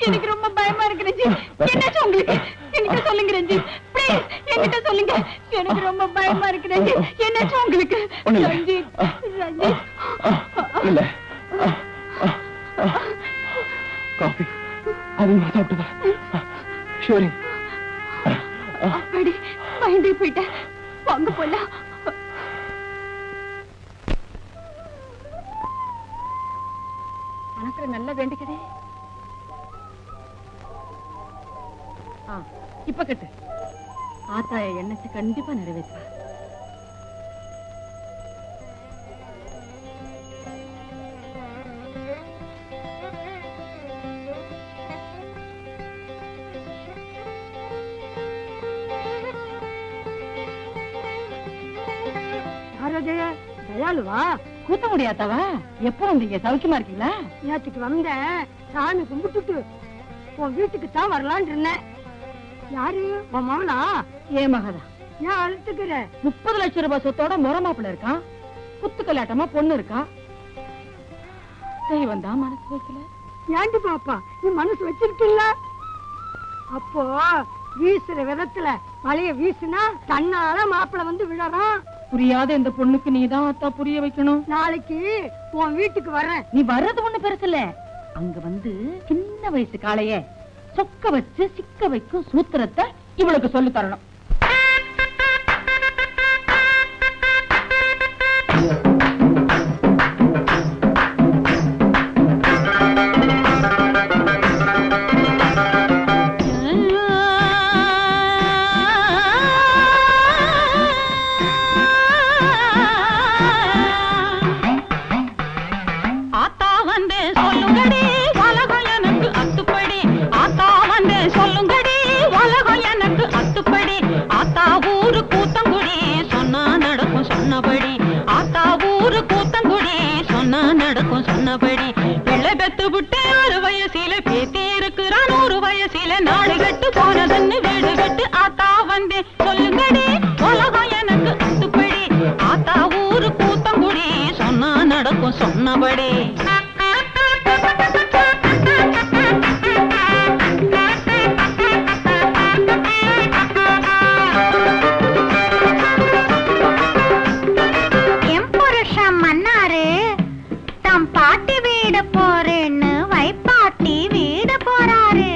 எனக்கு ரொம்ப பயமா இருக்கு ரஞ்சி. என்னாச்சு உங்களுக்கு? என்கிட்ட சொல்லுங்க ரஞ்சி, ப்ளீஸ் என்கிட்ட சொல்லுங்க. எனக்கு ரொம்ப பயமா இருக்கு ரஞ்சி. என்னாச்சு உங்களுக்கு? ரஞ்சி, ரஞ்சி. இல்ல, காஃபி அதிகமா சாப்பிட்டு ஷூரிங். அப்படி பயந்தே போயிட்டேன். வாங்க போலாம். மனசுல நல்லா வேண்டிக்கதே. இப்ப கட்டு. ஆத்தாய எண்ணத்தை கண்டிப்பா நிறைவேற்றா. தயாளுவா? கூத்த முடியாதவா? எப்போ வந்தீங்க? சௌக்கியமா இருக்கீங்களா? நேற்றுக்கு வந்தேன், சாமி கும்பிட்டுட்டு உன் வீட்டுக்கு தான் வரலான்னு இருந்தேன். யாரு? உன் மகனா? ஏன் மகதா? ஏன் அழுத்துக்கிற? 30 லட்சம் ரூபாய் சொத்தோட முறமாப்பிள்ள இருக்கான். குத்து கல்லாட்டமா பொண்ணு இருக்கா. தெய்வம் தான் மனசு வைக்கல. ஏண்டி பாப்பா, நீ மனசு வச்சிருக்கீல்ல? அப்போ வீசுற விதத்துல மழைய வீசுனா தன்னால மாப்பிள்ள வந்து விழறான். புரியாத இந்த பொண்ணுக்கு நீதான் அத்தா புரிய வைக்கணும். நாளைக்கு உன் வீட்டுக்கு வர்றேன். நீ வர்றது ஒண்ணு பெருசு இல்ல. அங்க வந்து சின்ன வயசு காளைய சொக்க வச்சு சிக்க வைக்கும் சூத்திரத்தை இவளுக்கு சொல்லி தரணும். சொல்லுங்கடி உலகம் எனக்கு அத்துப்படி. சொன்னபடி பிள்ளை பெத்து விட்டு 6 வயசில பேத்தி இருக்கிறான் 100 வயசில நாடு கட்டு போனதுன்னு வீடு கட்டு ஆத்தா வந்தேன் சொல்லுங்கடி உலகம் எனக்கு அத்துப்படி ஆத்தா ஊரு கூத்தங்குடி சொன்னா நடக்கும் சொன்னபடி பாட்டி வீடு போறேன்னு வைப்பாட்டி வீடு போறாரு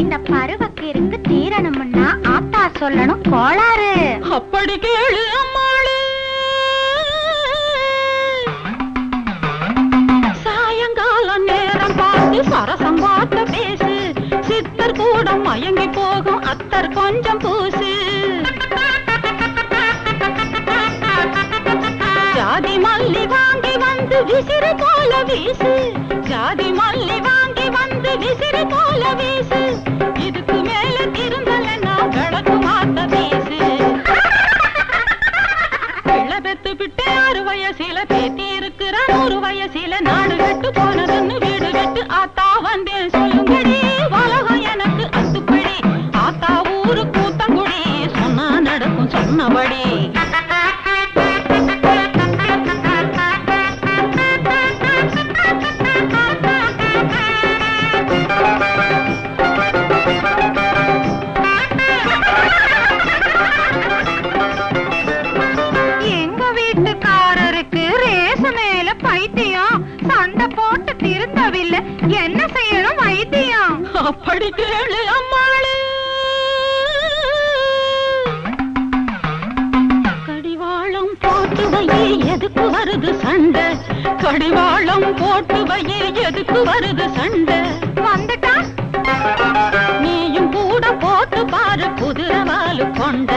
இந்த பருவக்கிற்கு தீரணும்னா ஆத்தா சொல்லணும் கோளாறு அப்படி கேளு அம்மாளே சாயங்காலம் நேரம் பார்த்து சரசம் பார்த்து பேசு சித்தர் கூட மயங்கி போகும் அத்தர் கொஞ்சம் பூசு ஜாதி மல்லி வாங்கி வந்து விசிறு போல வீசு ஜாதி மல்லி வாங்கி வந்து விசிறு போல வீசு இதுக்கு மேல திருந்தலன்னா விளக்கு மாத்த வீசு பிள்ளை பெத்து விட்டு 6 வயசில பேத்தி இருக்கிறான் 100 வயசில நாடு கட்டு போனதுன்னு வீடு கட்டு ஆத்தா வந்தேன் சொல்லுங்கடி உலகம் எனக்கு அத்துப்படி ஆத்தா ஊரு கூத்தங்குடி சொன்னா நடக்கும் சொன்னபடி சண்டை போட்டு திருந்தவில்லை என்ன செய்யணும் வைத்தியம் அப்படி கேளு அம்மாளே கடிவாளம் போட்டு வையே எதுக்கு வருது சண்டை கடிவாளம் போட்டு வையே எதுக்கு வருது சண்டை வந்துட்டா நீயும் கூட போட்டு பாரு குதிரவாலு கொண்ட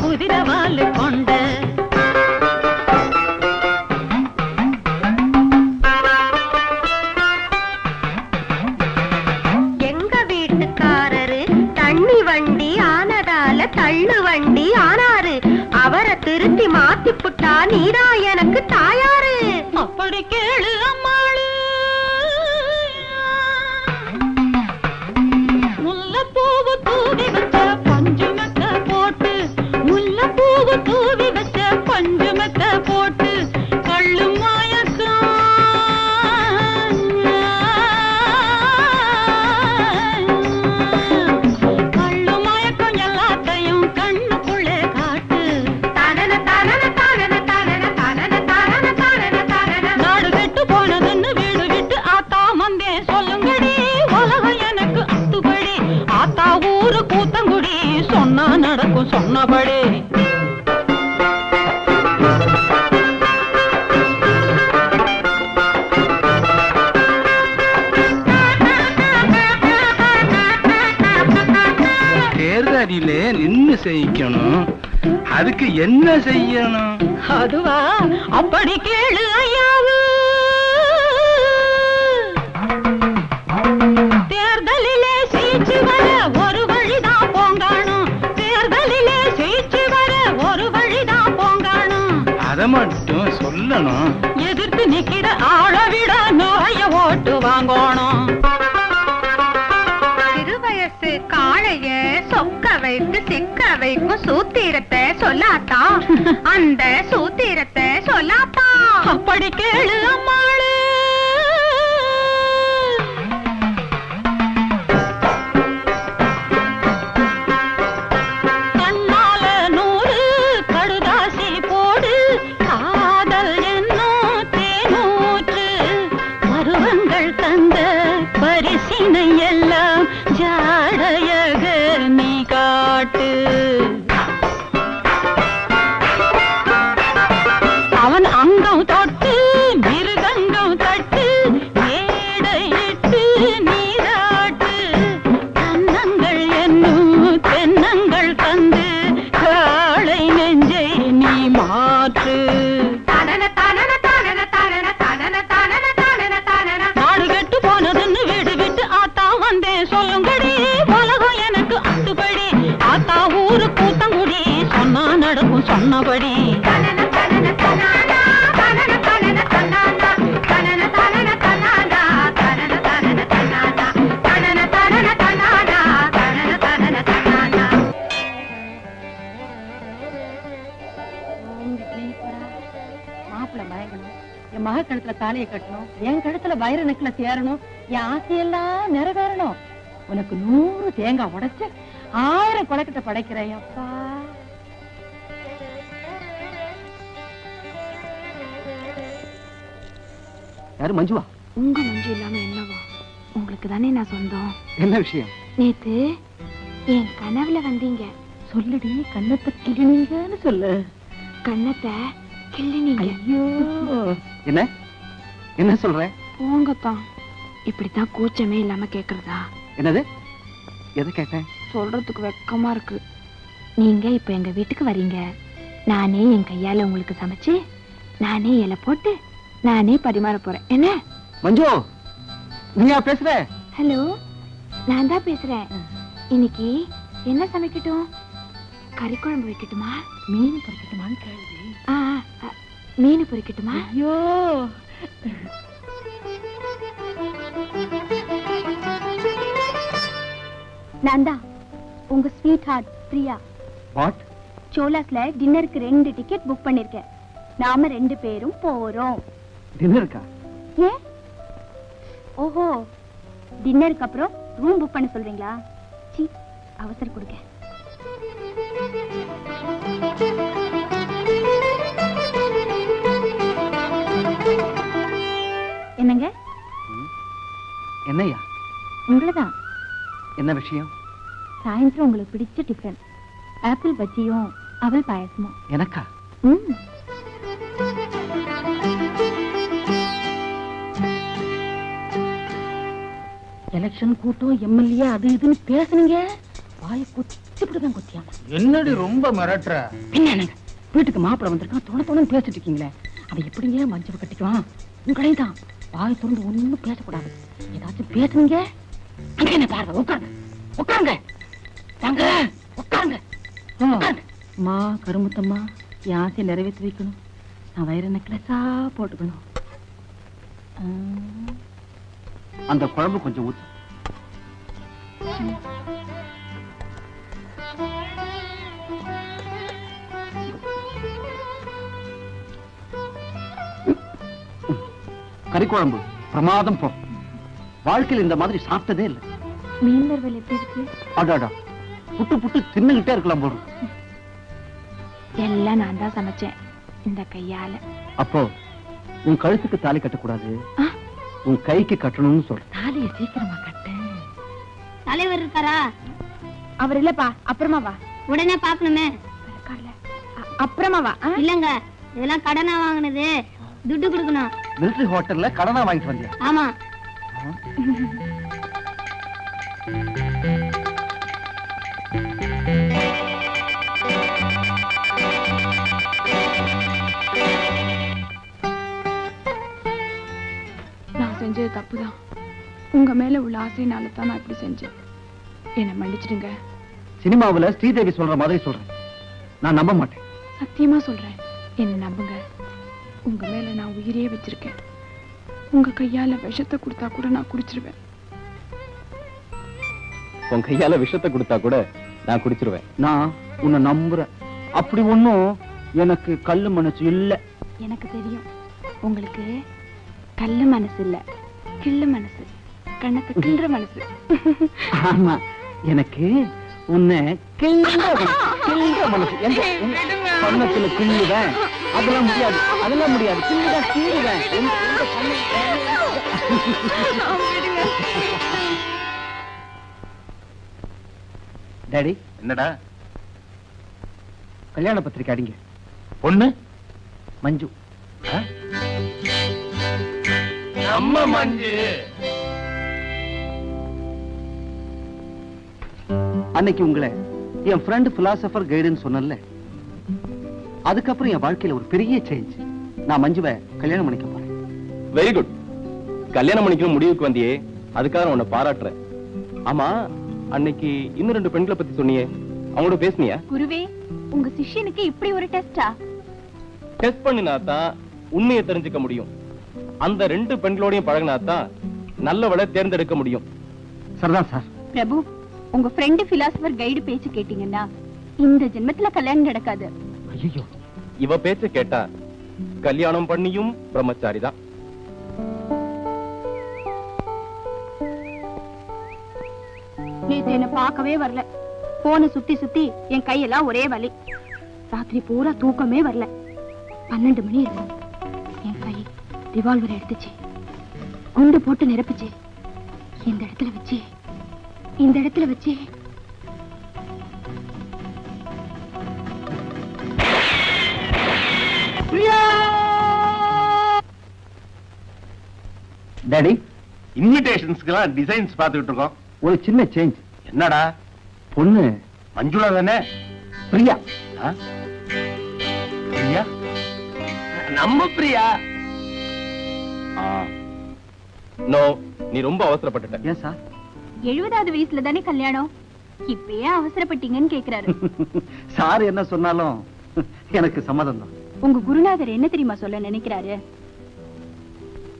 குதிரவாலு கொண்ட தள்ளு வண்டி ஆனாரு அவரை திருத்தி மாத்தி புட்டா நீடா எனக்கு தாயாரு அப்படி கேளு அம்மாளு முல்லைப்பூவு தூவி வச்ச பஞ்சு மெத்த போட்டு முல்லைப்பூவு தூவி வச்ச பஞ்சு மெத்த போட்டு கள்ளு மயக்கம் கூத்தங்குடி சொன்னா நடக்கும் சொன்னபடி தேர்தலிலே நின்னு செய்யணும் அதுக்கு என்ன செய்யணும் அதுவா அப்படி கேளு ஐயாவு தேர்தலிலே சீச்சு வர ஒரு வழிதான் போங்காணும் தேர்தலிலே சீச்சு வர ஒரு வழிதான் போங்காணும் அத மட்டும் சொல்லணும் எதிர்த்து நிக்கிற ஆளை விட நோய ஓட்டு வாங்கணும் சிறுவயசு காளைய சொக்க வைத்து சிக்க வைக்கும் சூத்திரத்தை சொல்லாத்தா அந்த சூத்திரத்தை சொல்லாத்தா அப்படி கேளு அம்மாளே எல்லாம் ஜாடையக நீ காட்டு அவன் அங்கம் தொட்டு மிருதங்கம் தட்டு மேடையிட்டு நீராட்டு கன்னங்கள் என்னும் தென்னங்கள் தந்து காளை நெஞ்சை நீ மாற்று நாடு கெட்டு போனதுன்னு வீடு விட்டு ஆத்தா வந்தேன் சொல்லுங்கடி உலகம் எனக்கு அத்துப்படி ஆத்தா ஊரு கூத்தங்குடி சொன்னா நடக்கும் சொன்னபடி மாப்பிள்ள மயங்கணும், என் மக கழுத்துல தாலியை கட்டணும், என் கழுத்துல வைர நெக்லஸ் ஏறணும், என் ஆசையெல்லாம் நிறைவேறணும். உனக்கு 100 தேங்காய் உடைச்சு 1000 கொலைக்கட்டை படைக்கிறேன் அப்பா. யாரு மஞ்சுவா? உங்க மஞ்சு இல்லாம என்னவா? உங்களுக்கு தானே நான் சொந்தம். என்ன விஷயம்? நேத்து என் கனவுல வந்தீங்க. சொல்லுடி, கண்ணத்தை கிள்ளினீங்கன்னு சொல்லு. கண்ணத்தை கிள்ளினீங்க. ஐயோ, என்ன என்ன சொல்ற? போங்கத்தான். இப்படித்தான் கூச்சமே இல்லாம கேக்குறதா? என்னது? எதை கேட்டேன்? சொல்றதுக்கு வெக்கமா இருக்கு. நீங்க இப்ப எங்க வீட்டுக்கு வரீங்க. நானே என் கையால உங்களுக்கு சமைச்சு, நானே இலை போட்டு, நானே பரிமாற போறேன். என்ன மஞ்சு, நீயா பேசுற? ஹலோ, நான் தான் பேசுறேன். இன்னைக்கு என்ன சமைக்கட்டும்? கறி குழம்பு வைக்கட்டுமா? மீன் பொரிக்கட்டுமான்னு கேள்வி. மீன் பொரிக்கட்டுமா? ஐயோ, நான் தான் உங்க ஸ்வீட் ஹார்ட் பிரியா. வாட்? சோலாஸ்ல டின்னருக்கு 2 டிக்கெட் புக் பண்ணிருக்கேன். நாம 2 பேரும் போறோம். டின்னருக்கா? ஏன்? ஓஹோ, டின்னருக்கு அப்புறம் ரூம் புக் பண்ண சொல்றீங்களா? சீ, அவசரம் கொடுங்க. என்னங்க? என்னையா? உங்களதான். என்ன விஷயம்? சாயந்தரம் உங்களுக்கு பிடிச்ச டிஃபன், ஆப்பிள் பஜ்ஜியும் அவல் பாயசமும். எனக்கா? எலெக்ஷன் கூட்டம், எம்எல்ஏ அது இதுன்னு பேசுனீங்க, வாயை குத்திப்பிடுதான் குத்தியாம. என்னடி ரொம்ப மிரட்டுற? என்னங்க, வீட்டுக்கு மாப்பிள்ள வந்திருக்கான், தொண பேசிட்டு இருக்கீங்களே, அவன் எப்படிங்க மஞ்சள் கட்டிக்குவான்? உங்களையும் தான் வாயை திறந்து ஒண்ணும் பேசக்கூடாது. ஏதாச்சும் பேசுனீங்க, அங்க என்ன பாருங்க, உட்காருங்க உட்காருங்க, வாங்க உட்காருங்க. அம்மா கருமுத்தம்மா, என் ஆசையை நிறைவேற்றி வைக்கணும். நான் வைர நெக்லஸா போட்டுக்கணும். அந்த குழம்பு கொஞ்சம் ஊத்து. கறி குழம்பு பிரமாதம் போ. வாழ்க்கையில் இந்த மாதிரி சாப்பிட்டதே இல்லை. மீன் வறுவல் எப்படி இருக்கு? அடாடா, புட்டு புட்டு தின்னுகிட்டே இருக்கலாம் போடும். எல்லாம் நான் தான் சமைச்சேன் இந்த கையால. அப்போ உன் கழுத்துக்கு தாலி கட்டக்கூடாது, உன் கைக்கு கட்டணும்னு சொல்ற. தாலியை சீக்கிரமா கட்ட. தலைவர் இருக்காரா? அவர் இல்லப்பா, அப்புறமா வா. உடனே பாக்கணுமே. அப்புறமா வா. இல்லங்க, இதெல்லாம் கடனா வாங்கினது, துட்டு கொடுக்கணும். மிலிட்டரி ஹோட்டல்ல கடனா வாங்கிட்டு வந்தியா? ஆமா. நான் செஞ்சது தப்புதான். உங்க மேல உள்ள ஆசையினால தான் நான் இப்படி செஞ்சேன். என்ன மன்னிச்சிடுங்க. சினிமாவுல ஸ்ரீதேவி சொல்ற மாதிரி சொல்றேன், நான் நம்ப மாட்டேன். சத்தியமா சொல்றேன், என்ன நம்புங்க. உங்க மேல நான் உயிரே வச்சிருக்கேன். உங்க கையால விஷத்தை கொடுத்தா கூட நான் குடிச்சிருவேன். உன் கையால விஷத்தை கொடுத்தா கூட நான் குடிச்சிருவேன். நான் உன்னை நம்புறேன். அப்படி ஒண்ணும் எனக்கு கல்லு மனசு இல்ல. எனக்கு தெரியும், உங்களுக்கு கல்லு மனசு இல்ல, கிள்ளு மனசு, கண்ணத்தை கிள்ற மனசு. ஆமா, எனக்கு உன்னை கிள்ற மனசு. கண்ணத்துல கிள்ளுவேன், அதெல்லாம் முடியாது, அதெல்லாம் முடியாது. கிள்ளுதான் கீழுவேன். டாடி. என்னடா? கல்யாண பத்திரிக்கை அடிங்க. பொண்ணு மஞ்சு. நம்ம மஞ்சு. அன்னைக்கு உங்களை என் ஃப்ரெண்ட் பிலாசபர் கைடுன்னு சொன்னல, அதுக்கப்புறம் என் வாழ்க்கையில ஒரு பெரிய சேஞ்ச். நான் மஞ்சுவை கல்யாணம் பண்ணிக்க போறேன். Very good. கல்யாணம் பண்ணிக்கணும் முடிவுக்கு வந்தியே, அதுக்காக உன்னை பாராட்டுறேன். ஆமா, அன்னைக்கு இன்னும் 2 பெண்களை பத்தி சொன்னியே, அவங்களோட பேசுனியா? குருவே, உங்க சிஷ்யனுக்கு இப்படி ஒரு டெஸ்டா? டெஸ்ட் பண்ணினாதான் உண்மையை தெரிஞ்சுக்க முடியும். அந்த 2 பெண்களோடையும் பழகினாதான் நல்லவளை தேர்ந்தெடுக்க முடியும். சரிதான் சார். பிரபு, உங்க ஃப்ரெண்ட் பிலாசபர் கைடு பேச்சு கேட்டீங்கன்னா இந்த ஜென்மத்துல கல்யாணம் நடக்காது. ஐயோ, இவ பேச்ச கேட்டா கல்யாணம் பண்ணியும் பிரம்மச்சாரி தான். நேத்து என்ன பார்க்கவே வரல. போன சுத்தி சுத்தி என் கையெல்லாம் ஒரே வலி. ராத்திரி பூரா தூக்கமே வரல. 12 மணி இருக்கும். என் கை ரிவால்வர் எடுத்துச்சு, குண்டு போட்டு நிரப்பிச்சு. இந்த இடத்துல வச்சு டாடி, இன்விடேஷன்ஸ்க்கெல்லாம் டிசைன்ஸ் பார்த்துக்கிட்டு இருக்கோம். ஒரு சின்ன சேஞ்ச். என்னடா? பொண்ணு மஞ்சுளா தானே? பிரியா. பிரியா? நம்ம பிரியா. நோ, நீ ரொம்ப அவசரப்பட்டுட்ட. ஏன் சார்? 70வது வயசுல தானே கல்யாணம், இப்பயே அவசரப்பட்டீங்கன்னு கேக்குறாரு. சார் என்ன சொன்னாலும் எனக்கு சம்மதம் தான். உங்க குருநாதர் என்ன தெரியுமா சொல்ல நினைக்கிறாரு?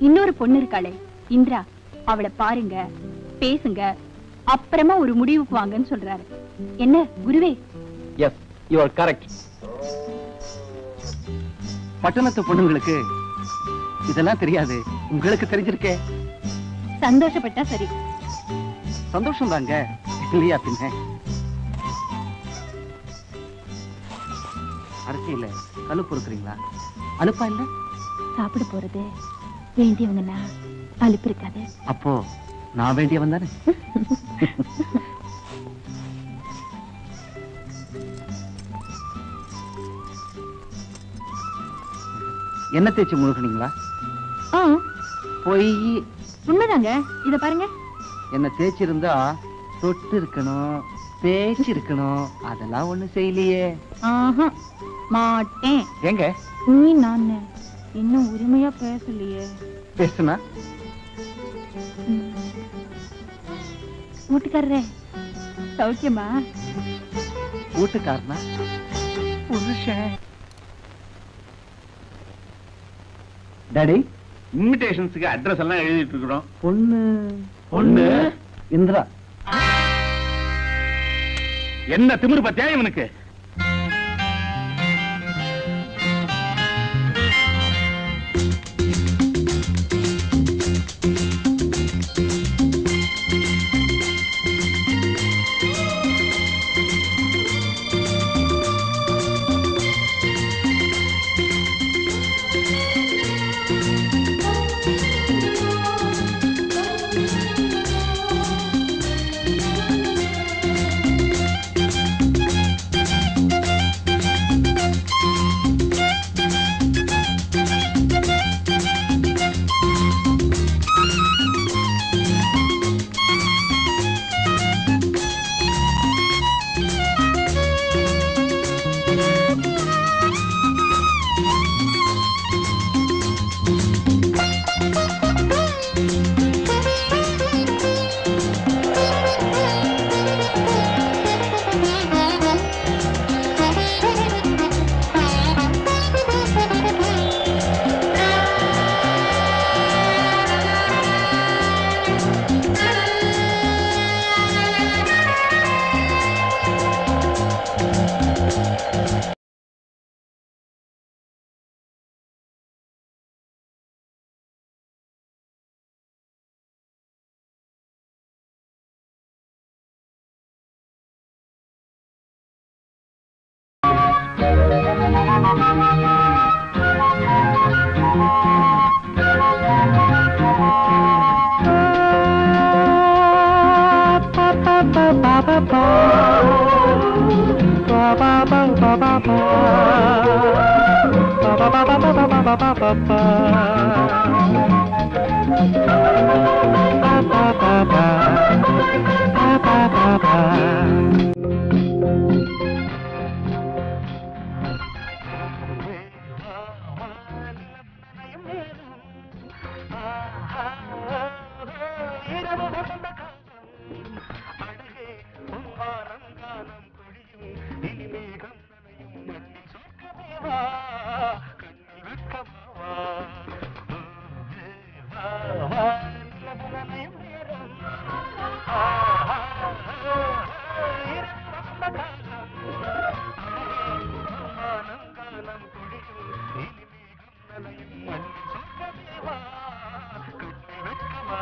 இன்னொரு பொண்ணு இருக்காளே இந்திரா, அவளை பாருங்க, பேசுங்க, அப்புறமா ஒரு முடிவுக்கு வாங்கன்னு சொல்றாரு. என்ன குருவே? Yes, you are correct. பட்டணத்து பொண்ணுங்களுக்கு இதெல்லாம் தெரியாது, உங்களுக்கு தெரிஞ்சிருக்கே. சந்தோஷப்பட்டா சரி. சந்தோஷம் தாங்க, இல்லையா பின்ன? அரசியல கல்லு பொறுக்குறீங்களா? அலுப்பா இல்ல? சாப்பிட போறது வேண்டியவங்கன்னா அலுப்பு இருக்காது. அப்போ நான் வேண்டியவன் தானே? என்ன தேய்ச்சி முழுகினீங்களா? போய் உண்மைதாங்க. இத பாருங்க. என்ன தேய்ச்சிருந்தா தொட்டு இருக்கணும், தேய்ச்சி இருக்கணும். அதெல்லாம் ஒண்ணு செய்யலையே. மாட்டேன். எங்க நீ நான் இன்னும் உரிமையா பேசலையே. பேசுனா வீட்டுக்காரரே சௌக்கியமா? வீட்டுக்காரனா? புருஷன். டாடி, இன்விடேஷன்ஸ்க்கு அட்ரஸ் எல்லாம் எழுதிட்டு இருக்கிறோம். பொண்ணு இந்திரா. என்ன திமிரு பத்தியா இவனுக்கு? காலம் நனையும் மண்ணில் சொர்க்கமேவா கட்டி வைக்கவா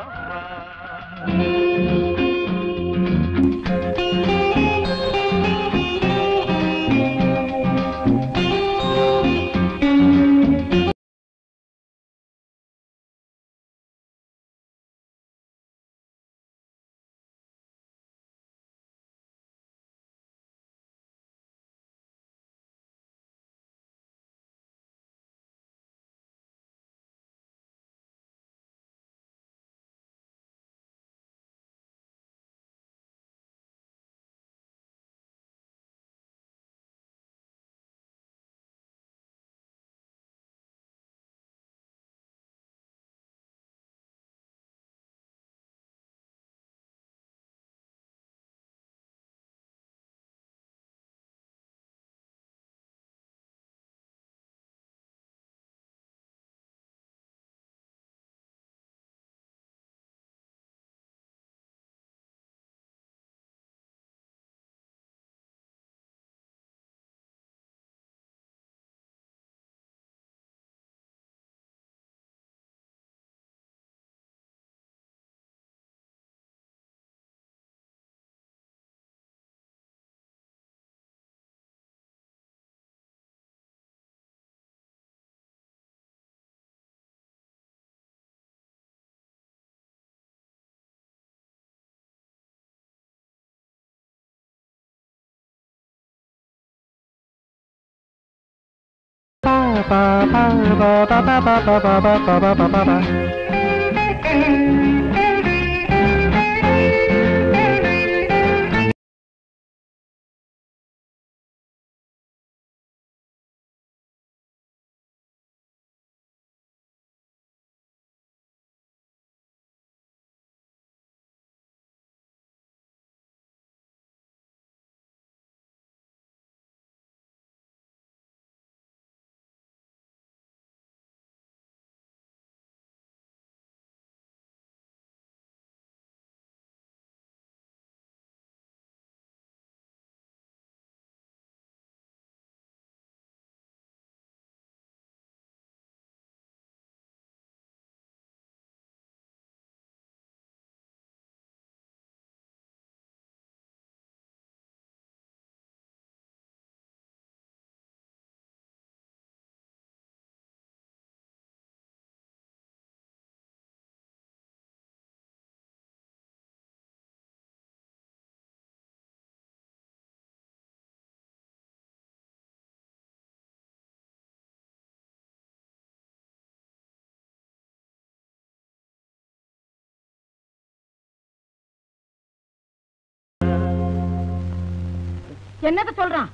என்னத்த சொல்றான்?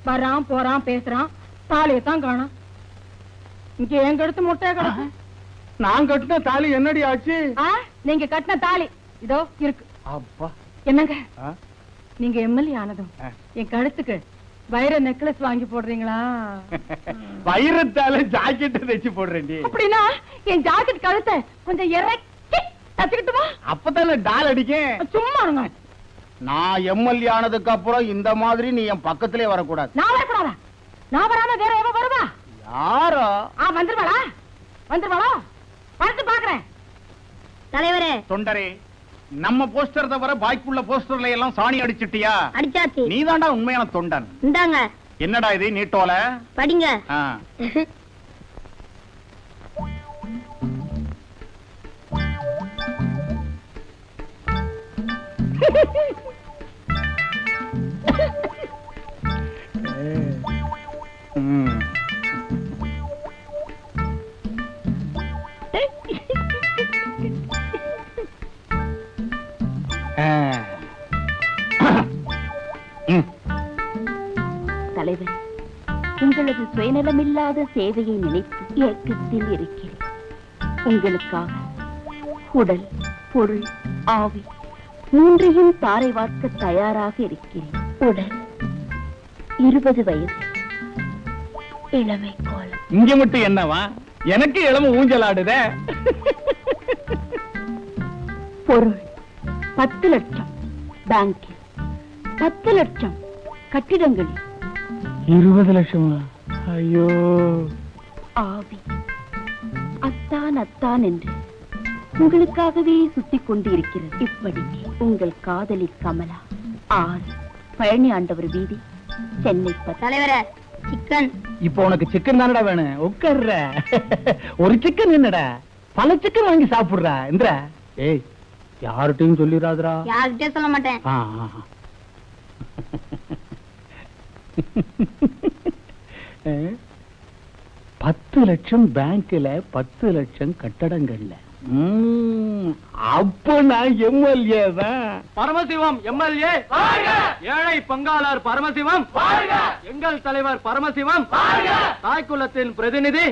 வரான் போறான் பேசுறான், தாலியத்தான் காணோம். இங்க எங்க எடுத்து முட்டைய கிடக்கு. நான் கட்டின தாலி என்னடி ஆச்சு? நீங்க கட்டின தாலி இதோ இருக்கு. அப்பா என்னங்க நீங்க எம்எல்ஏ ஆனதும் என் கழுத்துக்கு வைர நெக்லஸ் வாங்கி போடுறீங்களா? வைரத்தால ஜாக்கெட் தைச்சு போடுறேன். அப்படின்னா என் ஜாக்கெட் கழுத்தை கொஞ்சம் இறக்கி தச்சுக்கிட்டுமா? அப்பதானே டால் அடிக்கேன். சும்மா இருங்க. நான் எம்எல்ஏ ஆனதுக்கு அப்புறம் இந்த மாதிரி நீ என் பக்கத்திலே வரக்கூடாது. நான் வரக்கூடாதா? நான் வராம வேற எவன் வருவா? யாரோ வந்துருவாளா? வந்துருவாளா? பார்த்து பாக்குறேன். தலைவரே தொண்டரே, நம்ம போஸ்டர் தவிர பாய்க்குள்ள போஸ்டர்ல எல்லாம் சாணி அடிச்சிட்டியா? அடிச்சாச்சு. நீதான்டா உண்மையான தொண்டன். இந்தாங்க. என்னடா இது நீட்டோல? படிங்க. தலைவர், உங்களது சுயநலமில்லாத சேவையை நினைத்து ஏக்கத்தில் இருக்கிறேன். உங்களுக்காக உடல், பொருள், ஆவி மூன்றையும் தாரை வார்க்க தயாராக இருக்கிறேன். உடல் 20 வயது, இளமை கோலம். இங்க மட்டும் என்னவா? எனக்கு இளம ஊஞ்சலாடுத. பொருள் 10 லட்சம் பேங்கில், 10 லட்சம் கட்டிடங்களில். 20 லட்சமா? ஐயோ. ஆவி அத்தான் அத்தான் என்று உங்களுக்காகவே சுத்திக் கொண்டு இருக்கிறது. இப்படிக்கு உங்கள் காதலி கமலா, 6 பழனி ஆண்டவர் வீதி, சென்னை. தலைவரே, சிக்கன். இப்போ உனக்கு சிக்கன் தானடா வேணும், உட்கார்ற. ஒரு சிக்கன் என்னடா, பல சிக்கன் வாங்கி சாப்பிடுறா. இந்திரா, ஏய் யார்கிட்டயும் சொல்லிடாதடா. யார்கிட்டயும் சொல்ல மாட்டேன். 10 லட்சம் பேங்க்ல, 10 லட்சம் கட்டடங்கள்ல. அப்ப நான் எம்எல்ஏ தான். பரமசிவம் எம்எல்ஏ, ஏழை பங்காளர் பரமசிவம், எங்கள் தலைவர் பரமசிவம், தாய்க்குலத்தின் பிரதிநிதி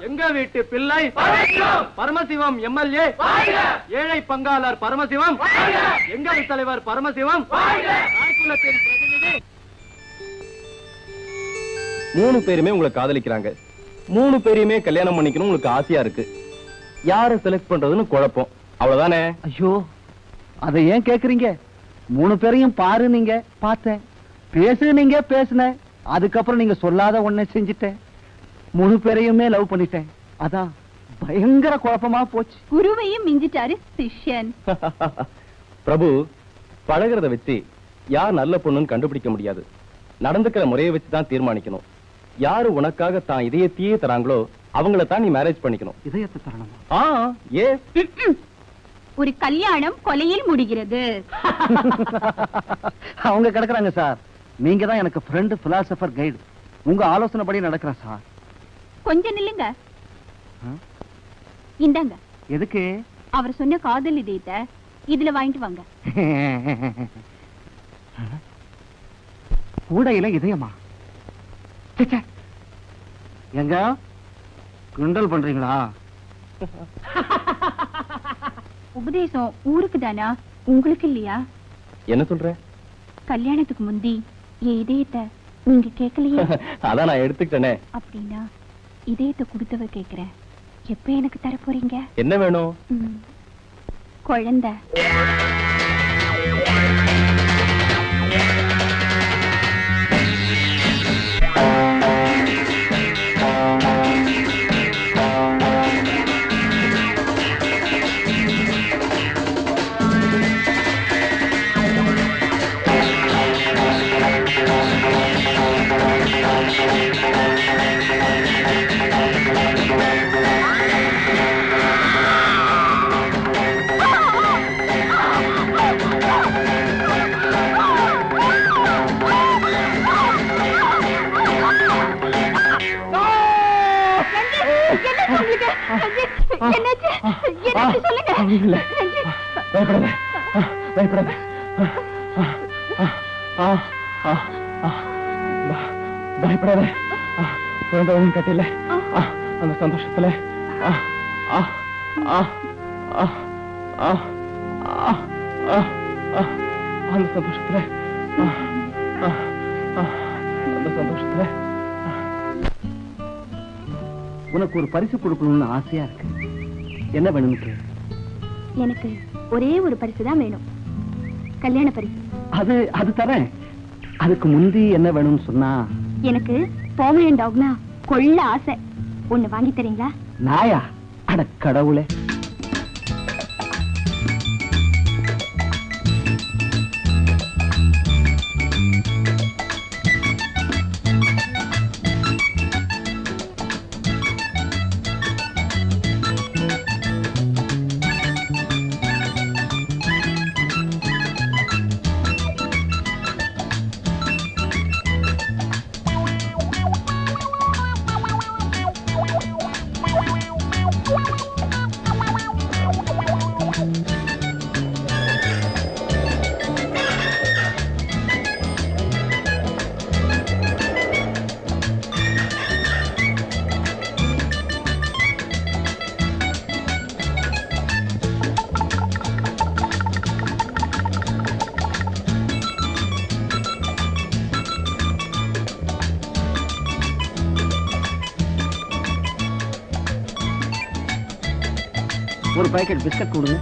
எங்க வீட்டு பிள்ளை பரமசிவம் எம்எல்ஏ, ஏழை பங்காளர் பரமசிவம், எங்கள் தலைவர் பரமசிவம், தாய்க்குலத்தின் பிரதிநிதி. 3 பேருமே உங்களை காதலிக்கிறாங்க. 3 பேரையுமே கல்யாணம் பண்ணிக்கணும் உங்களுக்கு ஆசையா இருக்கு. யாரை செலக்ட் பண்றதுன்னு குழப்பம், அவ்வளவுதானே? ஐயோ, அதை ஏன் கேக்குறீங்க? 3 பேரையும் பாரு, நீங்க பார்த்தேன், பேசுனீங்க, பேசுனேன், அதுக்கப்புறம் நீங்க சொல்லாத ஒண்ணே செஞ்சுட்டேன். 3 பேரையுமே லவ் பண்ணிட்டேன். அதான் பயங்கர குழப்பமா போச்சு. குருவையும் மிஞ்சிட்டாரு சிஷ்யன். பிரபு, பழகிறத வச்சு யார் நல்ல பொண்ணுன்னு கண்டுபிடிக்க முடியாது. நடந்துக்கிற முறையை வச்சுதான் தீர்மானிக்கணும். யாரு உனக்காக தான் இதயத்தையே தராங்களோ அவங்கள தான் நீ மேரேஜ் பண்ணிக்கணும். இதயத்தை தரணுமா? ஒரு கல்யாணம் கொலையில் முடிகிறது. அவங்க கிடக்குறாங்க சார். நீங்க தான் எனக்கு ஃப்ரெண்ட், பிலாசபர், கைடு. உங்க ஆலோசனைப்படி நடக்கிறேன் சார். கொஞ்சம் நில்லுங்க. இந்தாங்க. எதுக்கு? அவர் சொன்ன காதல் இதயத்தை இதுல வாங்கிட்டு வாங்க. கூடையில இதயமா? எங்க கிண்டல் பண்றீங்களா? உபதேசம் ஊருக்கு தானா, உங்களுக்கு இல்லையா? என்ன சொல்ற? கல்யாணத்துக்கு முந்தி என் இதயத்தை நீங்க கேட்கலையே. அதான் நான் எடுத்துக்கிட்டேனே. அப்படின்னா இதயத்தை கொடுத்தவ கேக்குறேன், எப்ப எனக்கு தர போறீங்க? என்ன வேணும்? குழந்தை. பயப்படாத. குழந்தையும் கட்டில அந்த சந்தோஷத்துல அந்த சந்தோஷத்துல அந்த சந்தோஷத்துல உனக்கு ஒரு பரிசு கொடுக்கணும்னு ஆசையா இருக்கு. என்ன வேணும்னு? எனக்கு ஒரே ஒரு பரிசு தான் வேணும், கல்யாண பரிசு. அது தரேன். அதுக்கு முந்தி என்ன வேணும்னு சொன்னா? எனக்கு போமரன் டாக்னா கொள்ள ஆசை. ஒண்ணு வாங்கி தரீங்களா? நாயா? அட கடவுளே. ஒரு பாக்கெட் பிஸ்கட் கொடுங்க.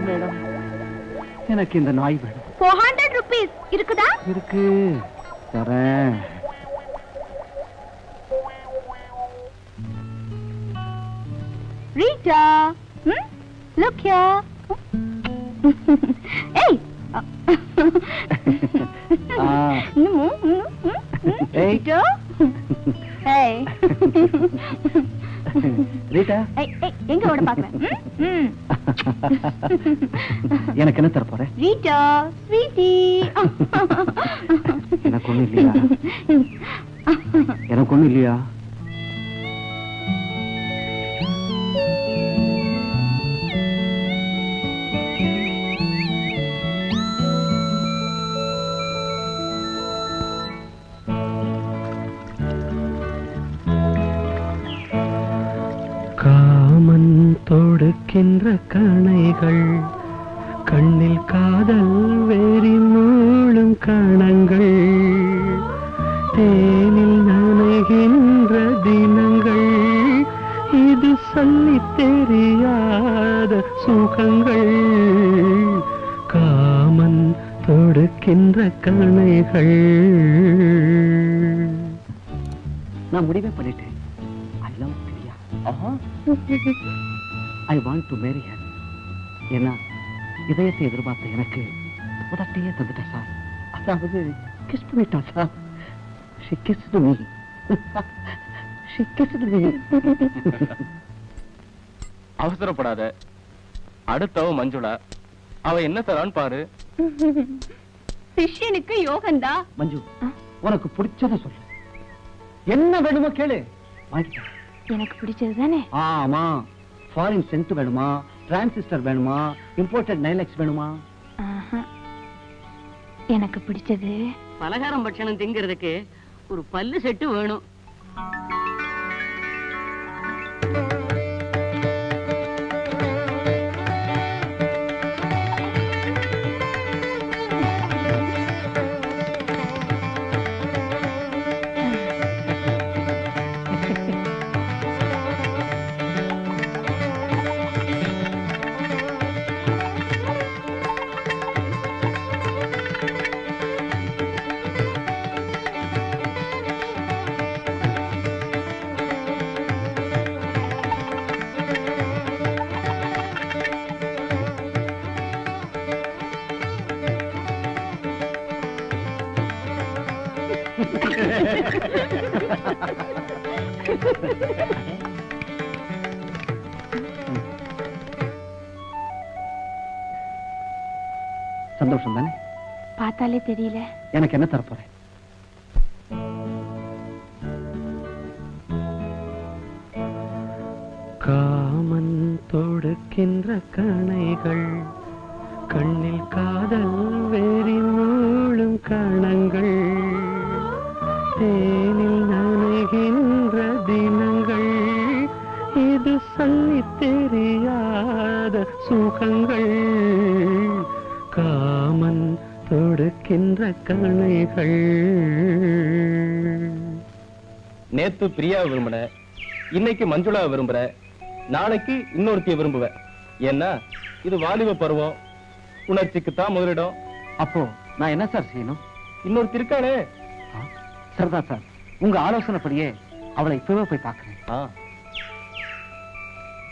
மேடம், எனக்கு இந்த நாய் வேணும். 400 rupees இருக்குதா? இருக்கு, தரேன். Rita, look here. Hey. Rita. Hey. Rita, எங்க ஓட பாக்குறேன்? எனக்கு என்ன தர போற? Rita, sweetie. எனக்கு ஒண்ணு இல்லையா? எனக்கு ஒண்ணு இல்லையா? காமன் தொடுக்கின்ற கணைகள், கண்ணில் காதல் வேறி மூளும் கணங்கள், தேனில் நனைகின்ற தினங்கள், இது சொல்லி தெரியாத சுகங்கள். காமன் தொடுக்கின்ற கணைகள். நான் முடிவே பண்ணிட்டேன். I love Priya. I want to marry her. ஏன்னா இதயத்தை எதிர்பார்த்த எனக்கு உதட்டையே தந்துட்டா சார். அதாவது கிஸ் பண்ணிட்டா sir. She kissed me. She kissed me. அவசரப்படாத. அடுத்தவ மஞ்சுளா, அவ என்ன தரான்னு பாரு. சிஷ்யனுக்கு யோகந்தா. மஞ்சு, உனக்கு பிடிச்சத சொல்லு. என்ன வேணுமோ கேளு, வாங்கிட்டேன். எனக்கு பிடிச்சது தானே? ஆமா. ஃபாரின் சென்ட் வேணுமா, டிரான்சிஸ்டர் வேணுமா, இம்போர்ட்டட் நைலக்ஸ் வேணுமா? எனக்கு பிடிச்சது பலகாரம் பட்சணம் திங்கிறதுக்கு ஒரு பல்லு செட்டு வேணும். சந்தோஷம் தானே? பார்த்தாலே தெரியல. எனக்கு என்ன தரப்போறேன்? காமன் தொடுக்கின்ற கணைகள், கண்ணில் காதல் வேறி மூளும் கணங்கள், தேனில் நனைகின்ற தினங்கள், இது சொல்லி தெரியாத சுகங்கள். காமன் தொடுக்கின்ற கணைகள். நேத்து பிரியா விரும்புன, இன்னைக்கு மஞ்சுளா விரும்புற, நாளைக்கு இன்னொருத்திய விரும்புவ. ஏன்னா இது வாலிப பருவம், உணர்ச்சிக்குத்தான் முதலிடம். அப்போ நான் என்ன சார் செய்யணும்? இன்னொருத்தி இருக்கானே. சரிதான் சார், உங்க ஆலோசனைப்படியே அவளை இப்பவே போய் பார்க்கிறேன்.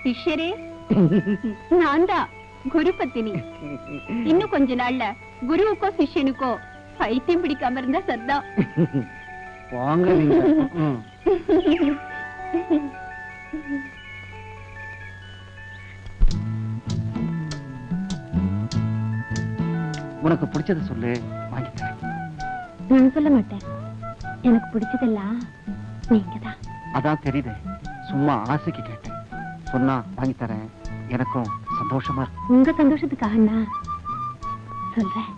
சிஷ்யரே, நான் தான் குருபத்தினி. இன்னும் கொஞ்ச நாள்ல குருவுக்கோ சிஷ்யனுக்கோ பைத்தியம் பிடிக்காம இருந்தா சர்தான். வாங்க நீங்க. உனக்கு பிடிச்சத சொல்லு, வாங்கிக்கிறேன். நான் சொல்ல மாட்டேன். எனக்கு பிடிச்சதெல்லாம் நீங்கதான். அதான் தெரியுது, சும்மா ஆசைக்கு கேட்டேன். சொன்னா வாங்கி தரேன். எனக்கும் சந்தோஷமா இருக்கு. உங்க சந்தோஷத்துக்காக நான் சொல்றேன்.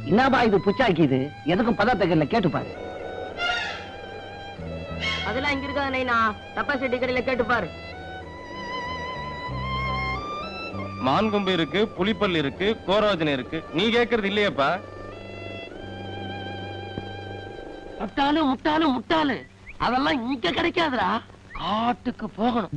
என்னப்பா இது புச்சாக்கி? இது எதுக்கும் பதார்த்தங்கள்ல கேட்டுப்பாரு. அதெல்லாம் இங்க இருக்காது நைனா, தப்பாசெட்டி கடையில கேட்டுப்பாரு. மான்கொம்பு இருக்கு, புலிப்பல் இருக்கு, கோராஜன் இருக்கு. நீ கேக்குறது இல்லையப்பா. முட்டாளு முட்டாளு முட்டாளு, அதெல்லாம் இங்க கிடைக்காதுடா, காட்டுக்கு போகணும்.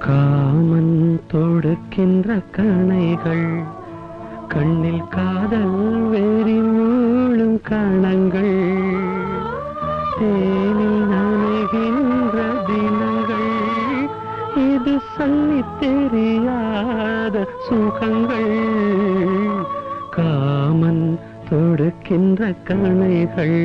காமன் தொடுக்கின்ற கணைகள் கண்ணில் காதல் வெறி மூழும் கணங்கள் தேனில் நனைகின்ற தினங்கள் இது சொல்லி தெரியாத சுகங்கள் காமன் தொடுக்கின்ற கணைகள்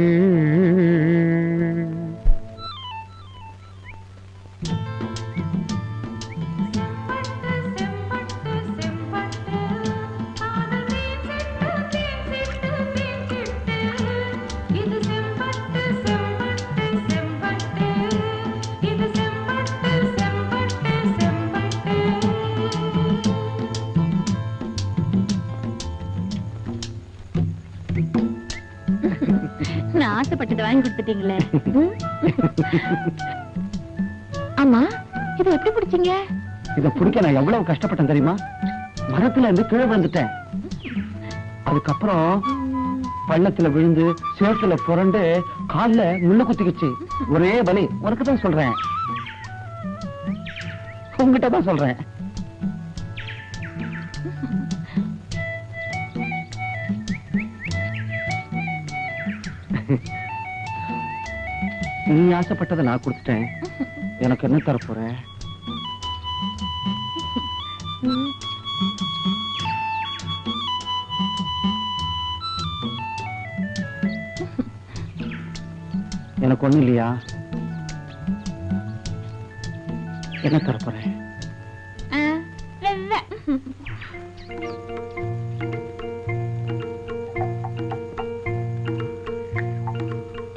நான் ஆசைப்பட்டதை வாங்கி கொடுத்துட்டீங்களே. ஆமா, இதை எப்படி பிடிச்சீங்க? இதை பிடிக்க நான் எவ்வளவு கஷ்டப்பட்டேன் தெரியுமா? மரத்துல இருந்து கீழே விழுந்துட்டேன். அதுக்கப்புறம் பள்ளத்துல விழுந்து சேத்துல புரண்டு கால்ல முள்ளு குத்திக்கிச்சு. ஒரே வலி. உனக்கு தான் சொல்றேன், உங்ககிட்ட தான் சொல்றேன். நீ ஆசைப்பட்டதை நான் கொடுத்துட்டேன். எனக்கு என்ன தரப்போற? எனக்கு ஒண்ணு இல்லையா? என்ன தரப்போற?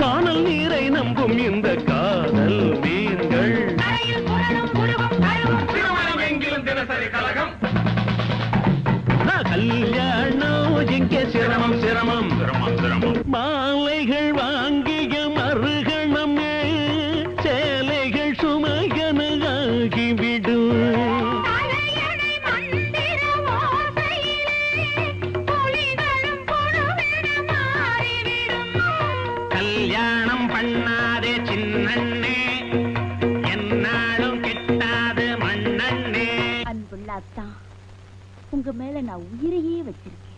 காணல் நீரை நம்பும் இந்த காதல் மீன்கள் கல்யாணம் எங்கே சிரமம் சிரமம் சிரமம் சிரமம் மாலைகள் வாங்கிய மறுகணம் சேலைகள் சுமையன ஆகிவிடும். கல்யாணம் பண்ணாதே சின்னண்ணே, என்னாலும் கிட்டாது மண்ணண்ணே. அன்புள்ள அத்தா, உங்க மேல நான் உயிரையே வச்சிருக்கேன்.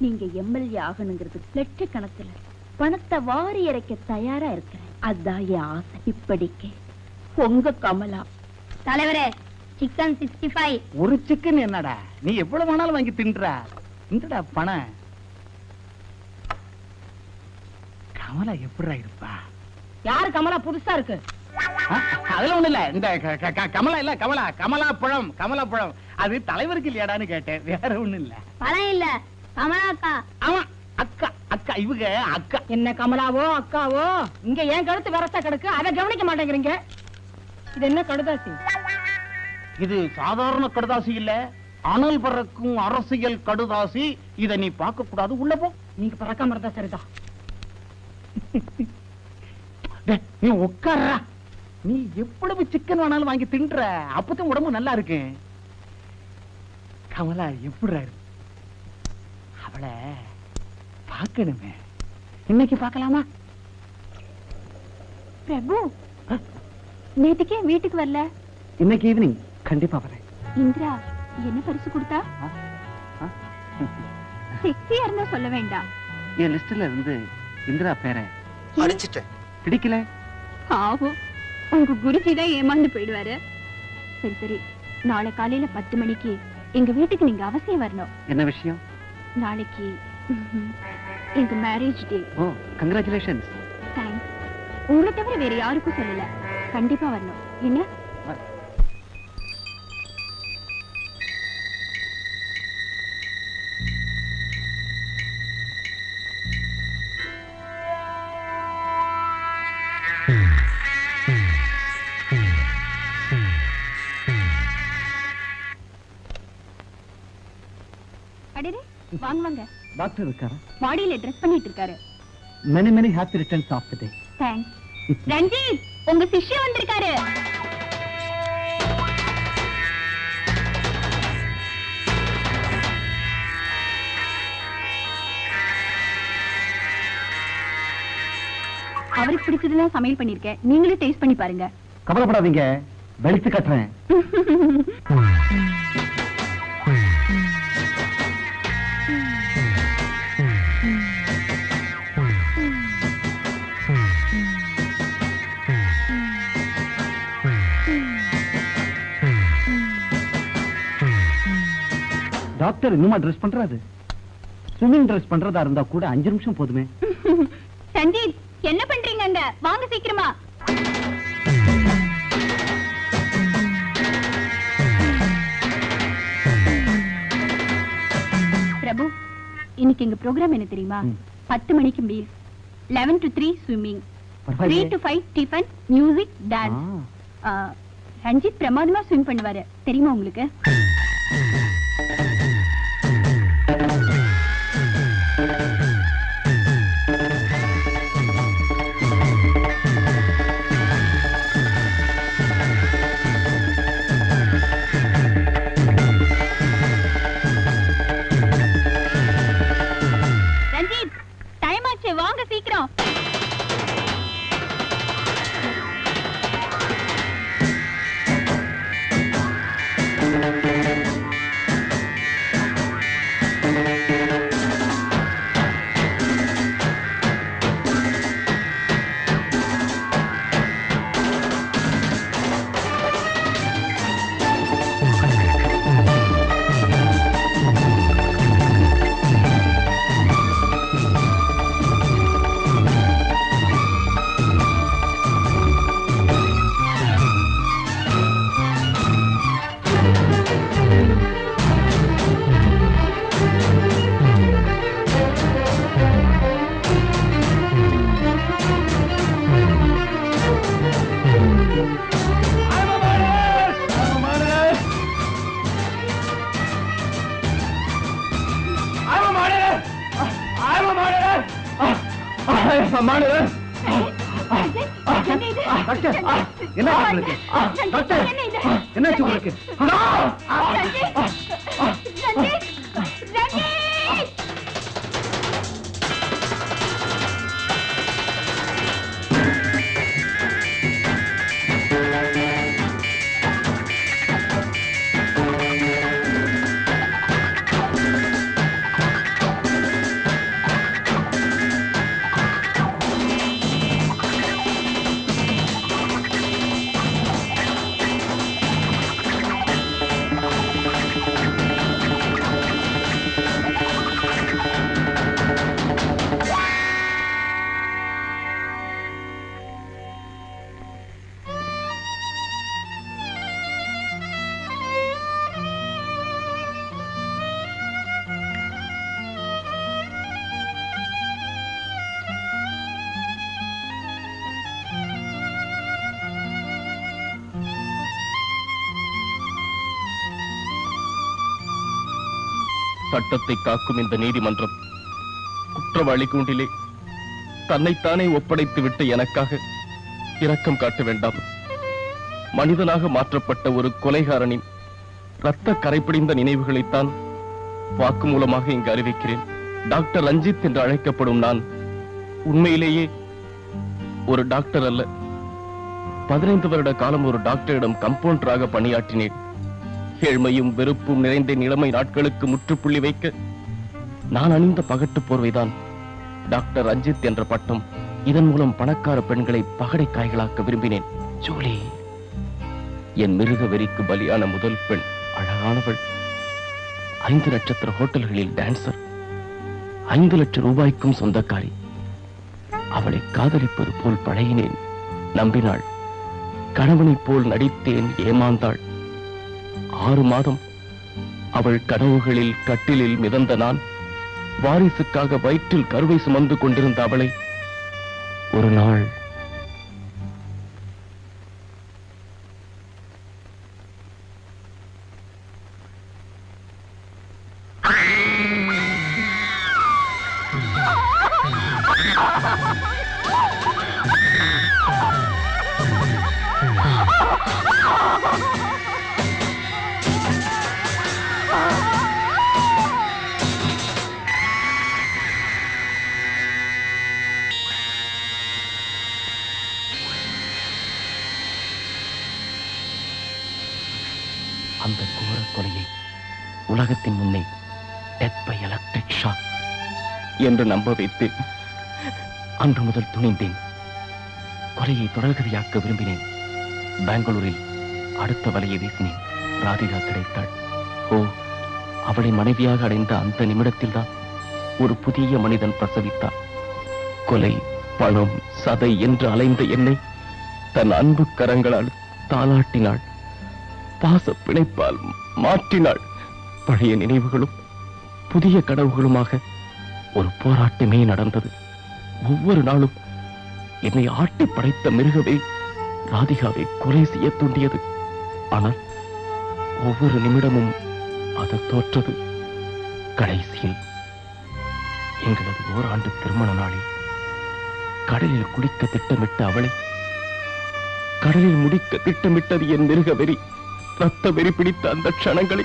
நீங்க எம்எல்ஏ ஆகணுங்கிறது லட்சக்கணக்கில் பணத்தை வாரி இறைக்க தயாரா இருக்கிறேன். அதான் என் ஆசை. இப்படிக்கு உங்க கமலா. தலைவரே, சிக்கன் 65. ஒரு சிக்கன் என்னடா, நீ எவ்வளவு வேணாலும் வாங்கி தின்றா. இந்தடா பணம். கமலா எப்படிடா இருப்பா? யாரு கமலா புதுசா இருக்கு? அதுல ஒண்ணு இல்ல, இந்த கமலா இல்ல, கமலா கமலா பழம், கமலா பழம். அது தலைவருக்கு இல்லையாடான்னு கேட்டேன், வேற ஒண்ணு இல்ல. பழம் இல்ல, கமலா அக்கா. ஆமா, அக்கா அக்கா, இவங்க அக்கா. என்ன கமலாவோ அக்காவோ, இங்க ஏன் கழுத்து வரசா கிடக்கு, அதை கவனிக்க மாட்டேங்கிறீங்க. இது என்ன கடுதாசி? இது சாதாரண கடுதாசி இல்ல, அனல் பறக்கும் அரசியல் கடுதாசி. இத நீ பார்க்க கூடாது, உள்ள போ. நீங்க பறக்காம இருந்தா சரிதான். நீ உட்கார்றா. நீ எவ்வளவு சிக்கன் வேணாலும் வாங்கி தின்ற, அப்பதான் உடம்பு நல்லா இருக்கு. கமலா எப்படி அவளை பார்க்கணுமே, இன்னைக்கு பார்க்கலாமா? பிரபு, நேற்றுக்கே வீட்டுக்கு வரல? இன்னைக்கு ஈவினிங் கண்டிப்பா வரேன். இந்திரா, என்ன பரிசு கொடுத்தா? செக்ஸியா இருந்தா சொல்ல வேண்டாம். என் லிஸ்ட்ல இருந்து இந்திரா பேரை அடிச்சிட்டேன். பிடிக்கல. பாவம், உங்க குருஜி தான் ஏமாந்து போயிடுவாரு. சரி சரி, நாளை காலையில 10 மணிக்கு எங்க வீட்டுக்கு நீங்க அவசியம் வரணும். என்ன விஷயம்? நாளைக்கு எங்க மேரேஜ் டே. ஓ, கங்க்ராச்சுலேஷன்ஸ். தேங்க்ஸ். உங்களை தவிர வேற யாருக்கும் சொல்லல. கண்டிப்பா வரணும். என்ன? அடடே, வாங்க வாங்க. டாக்டர் இருக்காரா? மாடியில ட்ரெஸ் பண்ணிட்டு இருக்காரு. many happy returns of the day. Thanks. Ranjith, உங்க சிஷ்யன் வந்திருக்காரு. அவருக்கு பிடிச்சதுலாம் சமையல் பண்ணிருக்கேன். நீங்களும் டேஸ்ட் பண்ணி பாருங்க. கவலைப்படாதீங்க, வெளுத்து கட்டுறேன். டாக்டர் இன்னுமா ட்ரெஸ் பண்றாரு? ஸ்விமிங் ட்ரெஸ் பண்றதா இருந்தா கூட 5 நிமிஷம் போதுமே. சஞ்சீத், என்ன பண்றீங்க அங்க? வாங்க சீக்கிரமா. பிரபு, இன்னைக்கு எங்க ப்ரோக்ராம் என்ன தெரியுமா? 10 மணிக்கு meal, 11 to 3 swimming, 3 to 5 tiffin, music, dance. Ranjith பிரமாதமா ஸ்விம் பண்ணுவாரு, தெரியுமா உங்களுக்கு? ரஞ்சித், டைம் ஆச்சு, வாங்க சீக்கிரம். சட்டத்தை காக்கும் இந்த நீதிமன்றம் குற்றவாளி கூண்டிலே தன்னைத்தானே ஒப்படைத்து விட்டு எனக்காக இரக்கம் காட்ட வேண்டாம். மனிதனாக மாற்றப்பட்ட ஒரு கொலைகாரனின் இரத்த கரைப்பிடிந்த நினைவுகளைத்தான் வாக்குமூலமாக இங்கு அறிவிக்கிறேன். டாக்டர் ரஞ்சித் என்று அழைக்கப்படும் நான் உண்மையிலேயே ஒரு டாக்டர் அல்ல. 15 வருட காலம் ஒரு டாக்டரிடம் கம்பவுண்டராக பணியாற்றினேன். ஏழ்மையும் வெறுப்பும் நிறைந்த இளமை நாட்களுக்கு முற்றுப்புள்ளி வைக்க நான் அணிந்த பகட்டு போர்வைதான் டாக்டர் ரஞ்சித் என்ற பட்டம். இதன் மூலம் பணக்கார பெண்களை பகடைக்காய்களாக்க விரும்பினேன். ஜூலி என் மிருக வெறிக்கு பலியான முதல் பெண். அழகானவள். 5 நட்சத்திர ஹோட்டல்களில் டான்சர். 5 லட்சம் ரூபாய்க்கும் சொந்தக்காரி. அவளை காதலிப்பது போல் பழகினேன். நம்பினாள். கணவனைப் போல் நடித்தேன். ஏமாந்தாள். 6 மாதம் அவள் கனவுகளில் கட்டிலில் மிதந்த நான் வாரிசுக்காக வயிற்றில் கருவை சுமந்து கொண்டிருந்த அவளை ஒரு நாள் அந்த கோர கொலையை உலகத்தின் முன்னே டெத் பை எலக்ட்ரிக் ஷாக் என்று நம்ப வைத்து அன்று முதல் துணிந்தேன். கொலையை தொடர்கதையாக்க விரும்பினேன். பெங்களூரில் அடுத்த வலையை வீசினேன். ராதிகா கிடைத்தாள். ஓ, அவளை மனைவியாக அடைந்த அந்த நிமிடத்தில் தான் ஒரு புதிய மனிதன் பிரசவித்தார். கொலை, பணம், சதை என்று அலைந்த என்னை தன் அன்பு கரங்களால் தாளாட்டினாள். பாச பிணைப்பால் மாற்றினாள். பழைய நினைவுகளும் புதிய கனவுகளுமாக ஒரு போராட்டமே நடந்தது. ஒவ்வொரு நாளும் என்னை ஆட்டி படைத்த மிருகவே ராதிகாவை கொலை செய்ய தூண்டியது. ஆனால் ஒவ்வொரு நிமிடமும் அது தோற்றது. கடைசியில் எங்களது ஓராண்டு திருமண நாளில் கடலில் குளிக்க திட்டமிட்ட அவளை கடலில் முடிக்க திட்டமிட்டது என் மிருக வெறி. ரத்த வெறி பிடித்த அந்த க்ஷணங்களை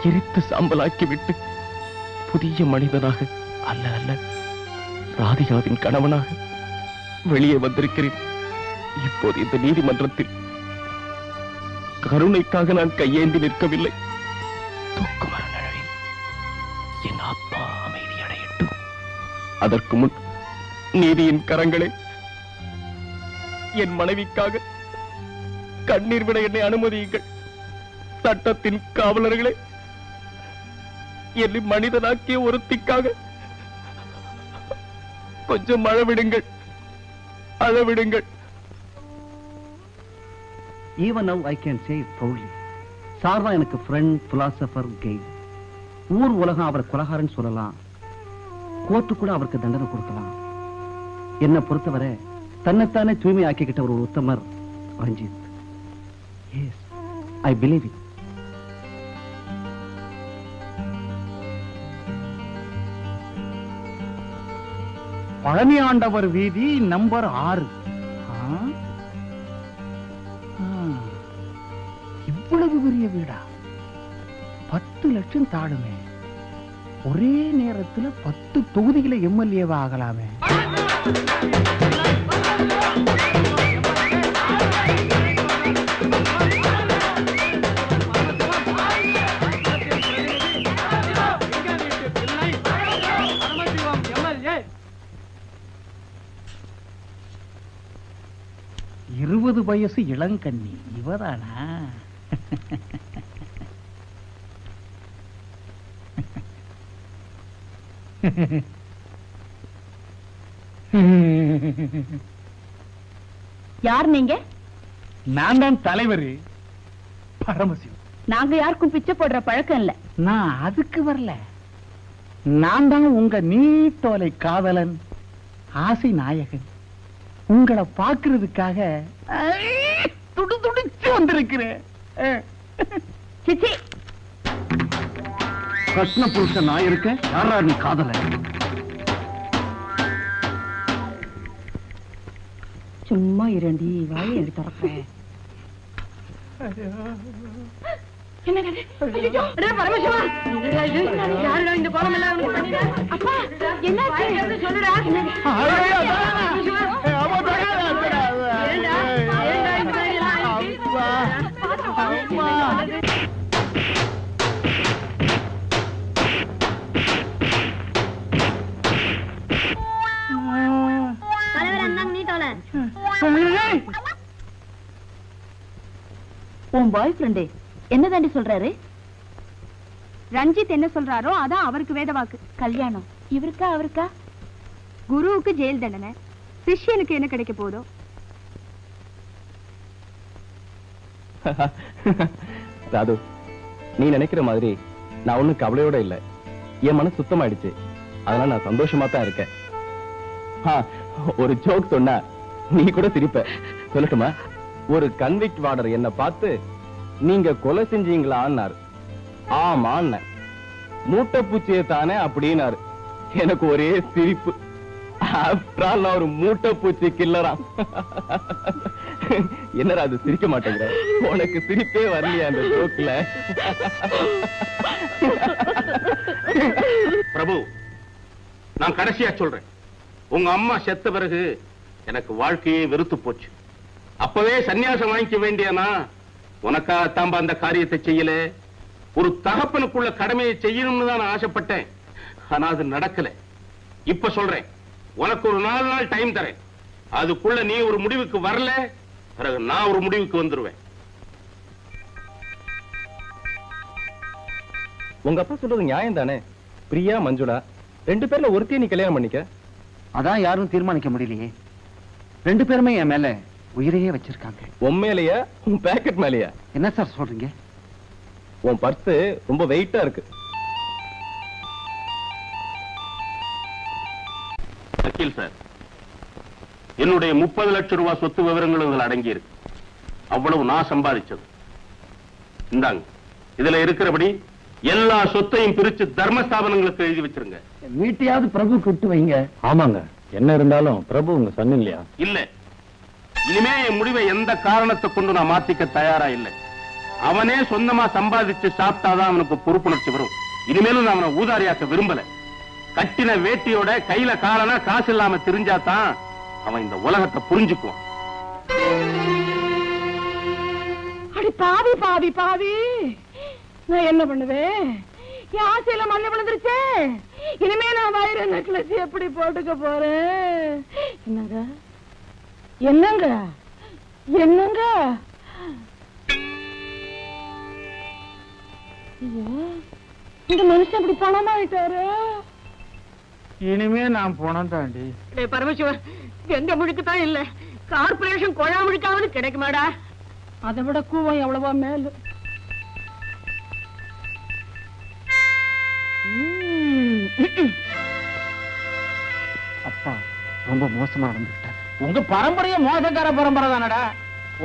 எரித்து சாம்பலாக்கிவிட்டு புதிய மனிதனாக அல்ல அல்ல ராதிகாவின் கணவனாக வெளியே வந்திருக்கிறேன். இப்போது இந்த நீதிமன்றத்தில் கருணைக்காக நான் கையேந்தி நிற்கவில்லை. தூக்குமர நிழலில் என் ஆத்மா அமைதி அடையட்டும். அதற்கு முன் நீதியின் கரங்களே, என் மனைவிக்காக கண்ணீர் விட என்னை அனுமதியுங்கள். சட்டத்தின் காவலர்களே, என்னை மனிதனாக்கிய ஒருத்திக்காக கொஞ்சம் அழவிடுங்கள், அழவிடுங்கள். Even now I can say it proudly. Sir தான் எனக்கு ஃப்ரெண்ட், பிலாசபர், கைட். ஊர் உலகம் அவர் கொலகாரன் சொல்லலாம். கோர்ட்டு கூட அவருக்கு தண்டனை கொடுக்கலாம். என்னை பொறுத்தவரை தன்னைத்தானே தூய்மை ஆக்கிக்கிட்ட ஒரு உத்தமர் Ranjith. Yes, I believe it. Palani ஆண்டவர் வீதி நம்பர் 6. இவ்வளவு பெரிய வீடா? 10 லட்சம் தாடுமே. ஒரே நேரத்தில் 10 தொகுதிகளை எம்எல்ஏவா ஆகலாமே. இருபது வயசு இளங்கண்ணி இவதானா? யார் நீங்க? நான் தான் தலைவர் பரமசிவம். நாங்க யாருக்கும் பிச்சை போடுற பழக்கம் இல்ல. நான் அதுக்கு வரல. நான் தான் உங்க நீட்டோலை காதலன், ஆசை நாயகன். உங்களை பார்க்கிறதுக்காக துடு துடிச்சு வந்திருக்கிறேன். கஷ்ண புருஷன் நான் இருக்க, யாரா நீ காதல? சும்மா இரண்டி வாயை எடுத்து திறக்கிறேன். இந்த கோலம் எல்லாம் அப்பா என்ன சொல்லுடா. உன் பாய் ஃப்ரெண்டு என்ன தாண்டி சொல்றாரு? ரஞ்சித் என்ன சொல்றாரோ அதான் அவருக்கு வேதவாக்கு. கல்யாணம் இவருக்கா அவருக்கா? குருவுக்கு ஜெயில் தண்டனை, சிஷ்யனுக்கு என்ன கிடைக்க போதோ? ராது, நீ நினைக்கிற மாதிரி நான் ஒண்ணும் கவலையோட இல்ல. என் மனசு சுத்தமாயிடுச்சு. அதனால நான் சந்தோஷமா தான் இருக்கேன். ஒரு ஜோக் சொன்னா நீ கூட சிரிப்ப. சொல்லட்டுமா? ஒரு கன்விக்ட் வார்டர் என்ன பார்த்து நீங்க கொலை செஞ்சீங்களான்னாரு. ஆமான்னு. மூட்டை பூச்சியை தானே அப்படின்னாரு. எனக்கு ஒரே சிரிப்பு. ஆஃப்டர் ஆல் நான் ஒரு மூட்டை பூச்சி கில்லராம். என்னடா அது சிரிக்க மாட்டேங்கிற? உனக்கு சிரிப்பே வரலையா அந்த ஜோக்ல? பிரபு, நான் கடைசியா சொல்றேன். உங்க அம்மா செத்த பிறகு எனக்கு வாழ்க்கையே வெறுத்து போச்சு. அப்பவே சன்னியாசம் வாங்கிக்க வேண்டியனா உனக்காகத்தான் அந்த காரியத்தை செய்யல. ஒரு தகப்பனுக்குள்ள கடமையை செய்யணும்னு தான் நான் ஆசைப்பட்டேன். ஆனா அது நடக்கல. இப்ப சொல்றேன், உனக்கு ஒரு 4 நாள் டைம் தரேன். அதுக்குள்ள நீ ஒரு முடிவுக்கு வரல, பிறகு நான் ஒரு முடிவுக்கு வந்துருவேன். உங்க அப்பா சொல்றது நியாயம் தானே? பிரியா, மஞ்சுளா 2 பேர்ல ஒருத்தையும் நீ கல்யாணம் பண்ணிக்க. அதான் யாரும் தீர்மானிக்க முடியலையே. 2 பேருமே என் மேல உயிரையே வச்சிருக்காங்க. உன் மேலையா, உன் பேக்கெட் மேலையா? என்ன சார் சொல்றீங்க? உன் பர்ஸ் ரொம்ப வெயிட்டா இருக்கு. வக்கீல் சார், என்னுடைய 30 லட்சம் ரூபாய் சொத்து விவரங்களும் இதில் அடங்கி இருக்கு. அவ்வளவு நான் சம்பாதிச்சது. இந்தாங்க, இதுல இருக்கிறபடி எல்லா சொத்தையும் பிரிச்சு தர்மஸ்தாபனங்களுக்கு எழுதி வச்சிருங்க. வீட்டையாவது பிரபு விட்டு வைங்க. ஆமாங்க, என்ன இருந்தாலும் பிரபு உங்க சன் இல்லையா? இல்ல, இனிமே என் முடிவை எந்த காரணத்தை கொண்டு நான் மாத்திக்க தயாரா இல்லை. அவனே சொந்தமா சம்பாதிச்சு சாப்பிட்டாதான் அவனுக்கு பொறுப்புணர்ச்சி வரும். இனிமேலும் நான் அவனை ஊதாரியாக்க விரும்பல. கட்டின வேட்டியோட கையில காலனா காசு இல்லாம தெரிஞ்சாதான் அவன் இந்த உலகத்தை புரிஞ்சுக்குவான். அடி பாவி பாவி பாவி, நான் என்ன பண்ணுவேன்? என் ஆசையில மண்ணை விழுந்துருச்சே. இனிமே நான் வைர நெக்லஸ் எப்படி போட்டுக்க போறேன்? என்னங்க என்னங்க என்னங்க? ஐயோ, இந்த மனுஷன் இப்படி பணமா ஆயிட்டாரு. இனிமே நான் போனோம் தாண்டி. பரமசிவன், எந்த முழுக்குதான் இல்ல, கார்பரேஷன் கொழா முழுக்காவது கிடைக்குமாடா? அதை விட கூவம் எவ்வளவா மேல. அப்பா ரொம்ப மோசமா நடந்துட்டார். உங்க பரம்பரையே மோசக்கார பரம்பரை தானடா.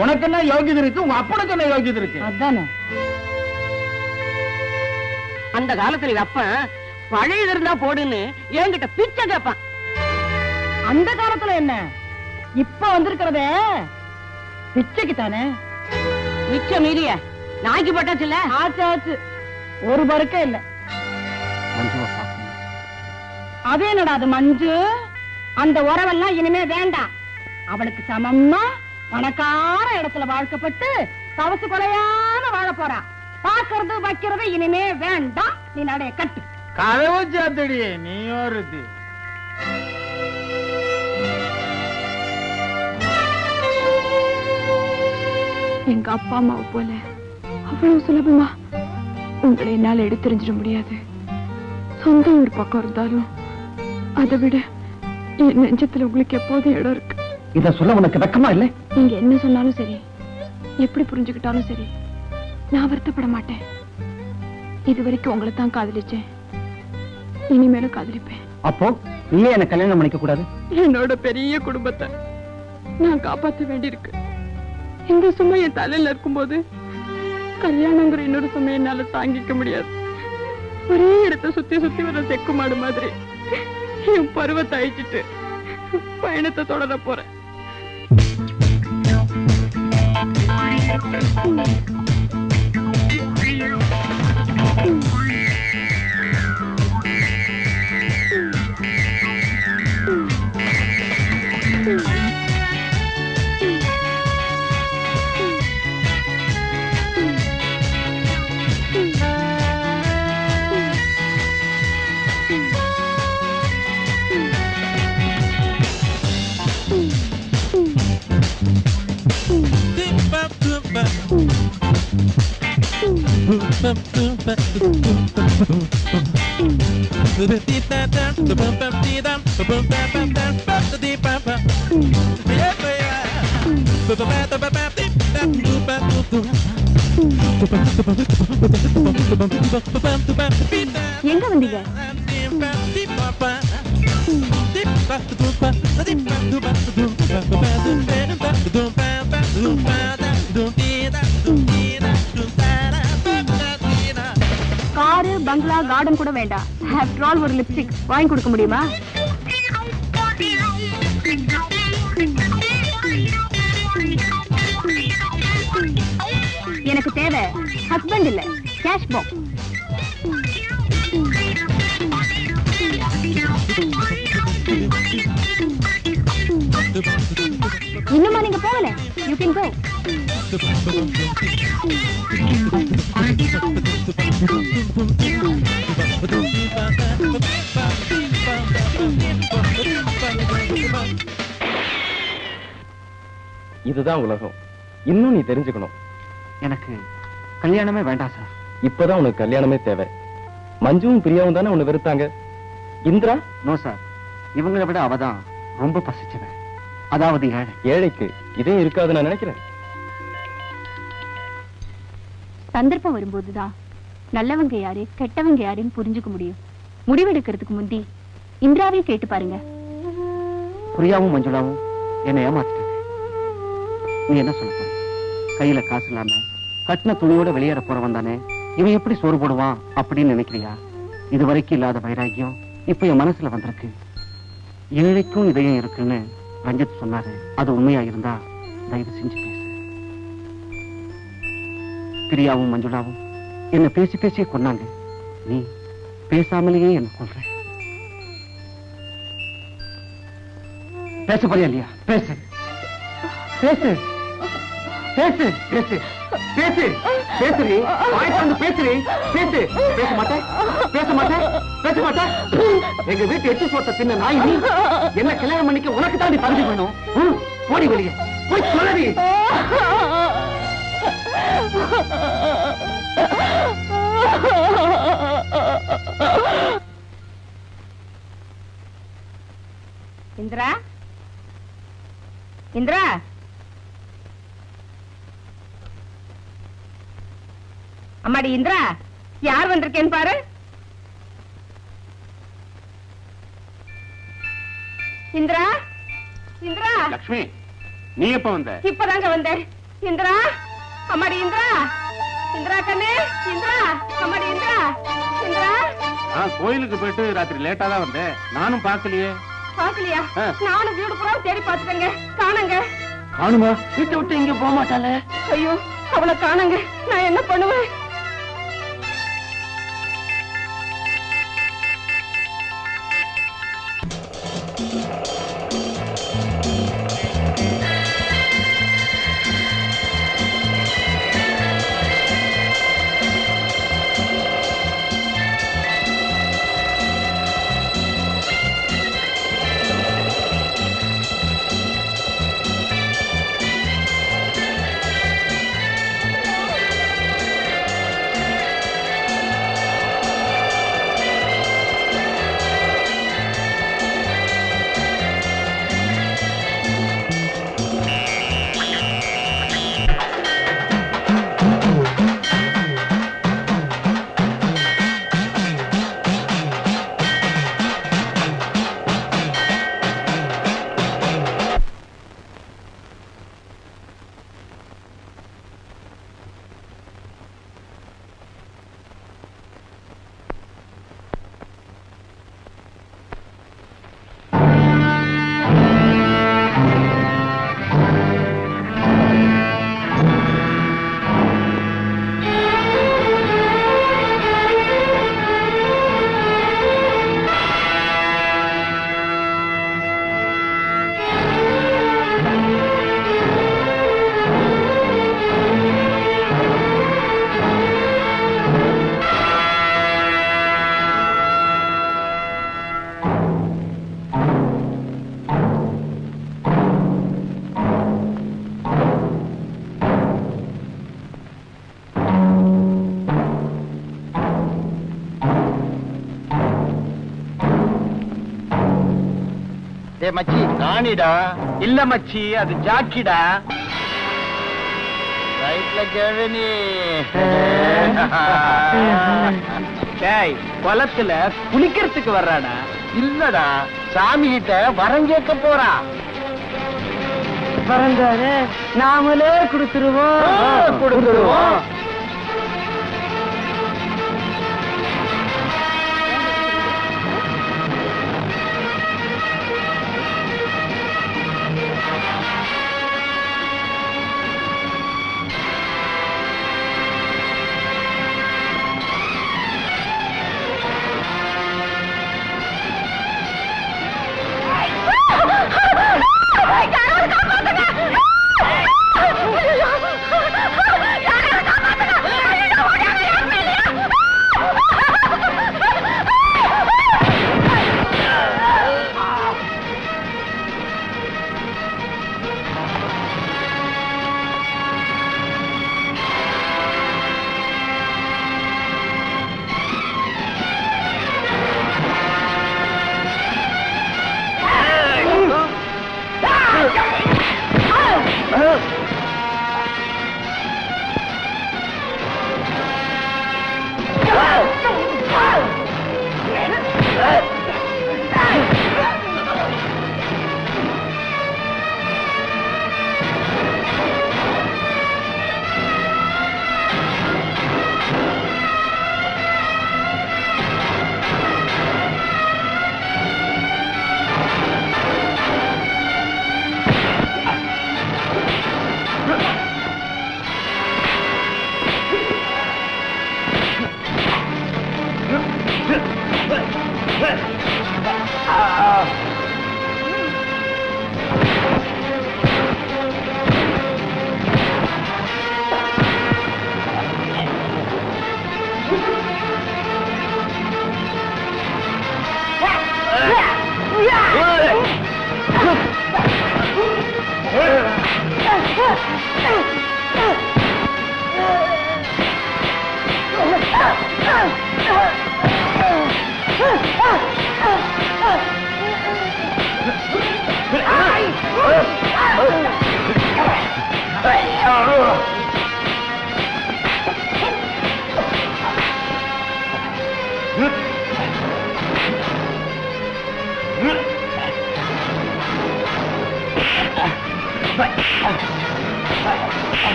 உனக்கு என்ன யோகியது இருக்கு, உங்க அப்பனுக்கு என்ன யோகியது இருக்கு? அதானே. அந்த காலத்துல அப்ப பழையது இருந்தா போடுன்னு என்கிட்ட பிச்சை கேட்பான். அந்த காலத்துல என்ன, இப்ப வந்திருக்கிறதே பிச்சைக்கு தானே. மிச்சம் மீறிய நாய்க்கு போட்டாச்சு இல்ல? ஆச்சு ஆச்சு, ஒரு பருக்க இல்ல. அது என்னடா அது மஞ்சு? அந்த உறவெல்லாம் இனிமே வேண்டாம். அவளுக்கு சமமா பணக்கார இடத்துல வாழ்க்கப்பட்டு தவசு கொலையான வாழ போறா. பாக்குறது வைக்கிறது இனிமே வேண்டாம். நீ நடைய கட்டு. கதவு சாத்தடி, நீ ஒருத்தி. எங்க அப்பா அம்மாவை போல அவ்வளவு சுலபமா உங்களை என்னால எடுத்தெறிஞ்சிட முடியாது. சொந்த ஊர் பக்கம் இருந்தாலும் அதை விட என் நெஞ்சத்துல உங்களுக்கு எப்போதும் இடம் இருக்கு. இத சொல்ல உனக்கு வெக்கமா இல்லை? நீங்க என்ன சொன்னாலும் சரி, எப்படி புரிஞ்சுக்கிட்டாலும் சரி, நான் வருத்தப்பட மாட்டேன். இது வரைக்கும் உங்களை தான் காதலிச்சேன், இனிமேலும் காதலிப்பேன். அப்போ நீயே என்ன கல்யாணம் பண்ணிக்க கூடாது? என்னோட பெரிய குடும்பத்தை நான் காப்பாற்ற வேண்டியிருக்கு. இந்த சுமை என் தலையில இருக்கும்போது கல்யாணங்கிற இன்னொரு சுமை என்னால தாங்கிக்க முடியாது. ஒரே இடத்தை சுத்தி சுத்தி வர செக்கு மாடு மாதிரி என் பருவத்தை அழிச்சிட்டு பயணத்தை தொடர போறேன். எங்க வந்தீங்க? காரு, பங்களா, கார்டன் கூட வேண்டாம். ஆஃப்டர் ஆல் ஒரு லிப்ஸ்டிக் வாங்கி கொடுக்க முடியுமா? எனக்கு தேவை ஹஸ்பண்ட் இல்ல, கேஷ் பாக்ஸ். இன்னுமா நீங்க போகல? You can go. இதுதான் உலகம். இன்னும் நீ தெரிஞ்சுக்கணும். எனக்கு கல்யாணமே வேண்டாம் சார். இப்பதான் உனக்கு கல்யாணமே தேவை. மஞ்சுவும் பிரியாவும் தானே உன்னை வெறுத்தாங்க. இந்திரா? நோ சார், இவங்களை விட அவதான் ரொம்ப பசிச்சவன். அதாவது ஏழை. ஏழைக்கு இதே இருக்காது நான் நினைக்கிறேன். சந்தர்ப்பம் வரும்போதுதான் நல்லவங்க யாரு கெட்டவங்க யாருன்னு புரிஞ்சுக்க முடியும். முடிவெடுக்கிறதுக்கு முந்தி இந்திராவையும் கேட்டு பாருங்க. பிரியாவும் மஞ்சுளாவும் என்னை ஏமாத்திட்டாங்க. நீ என்ன சொல்ல போற? கையில காசு இல்லாம கட்டின துணியோட வெளியேற போறவன் தானே இவன் எப்படி சோறு போடுவான் அப்படின்னு நினைக்கிறியா? இது வரைக்கும் இல்லாத வைராக்கியம் இப்ப என் மனசுல வந்திருக்கு. ஏழைக்கும் இதயம் இருக்குன்னு ரஞ்சித் சொன்னாரு. அது உண்மையா இருந்தா தயவு செஞ்சு பேசு. பிரியாவும் மஞ்சுளாவும் என்ன பேசி பேசியே கொன்னாங்க. நீ பேசாமலேயே என்ன கொல்ற. பேச போறியா இல்லையா? பேசு பேசு பேசு பேசு பேசு பேசுறீ. வாய்ப்பு பேசுறீ. பேசு. பேச மாட்டேன் பேச மாட்டேன் பேச மாட்டேன். எங்க வீட்டு எட்டு சோத்த தின்ன நாய் நீ. என்ன கல்யாணம் பண்ணிக்க உனக்கு தான் நீ பரிசு பண்ணும். போடி வெளியே போய் சொல்லடி. இந்திரா, இந்திரா, அம்மாடி இந்திரா, யார் வந்திருக்கேன்னு பாரு. இந்திரா, இந்திரா. லக்ஷ்மி, நீ எப்ப வந்த? இப்பதாங்க வந்தேன். இந்திரா, அம்மாடி இந்திரா, இந்திரா கண்ணே, இந்திரா, அம்மாடி இந்திரா, இந்திரா. கோயிலுக்கு போயிட்டு ராத்திரி லேட்டா தான் வந்தேன். நானும் பாக்கலையே. பாக்கலையா? நானும் வீடு பூரா தேடி பாத்துட்டேங்க, காணங்க. காணுமா? வீட்டை விட்டு இங்க போக மாட்டாளே. ஐயோ, அவளை காணங்க. நான் என்ன பண்ணுவேன்? டேய் மச்சி ராணிடா. இல்ல மச்சி அது ஜாக்கிடா. ரைட்ல கேவனி. டேய் குளத்துல குளிக்கிறதுக்கு வர்றாடா. இல்லடா சாமி கிட்ட வரம் கேட்க போறா. வரந்தாரு நாமளே கொடுத்துருவோம்.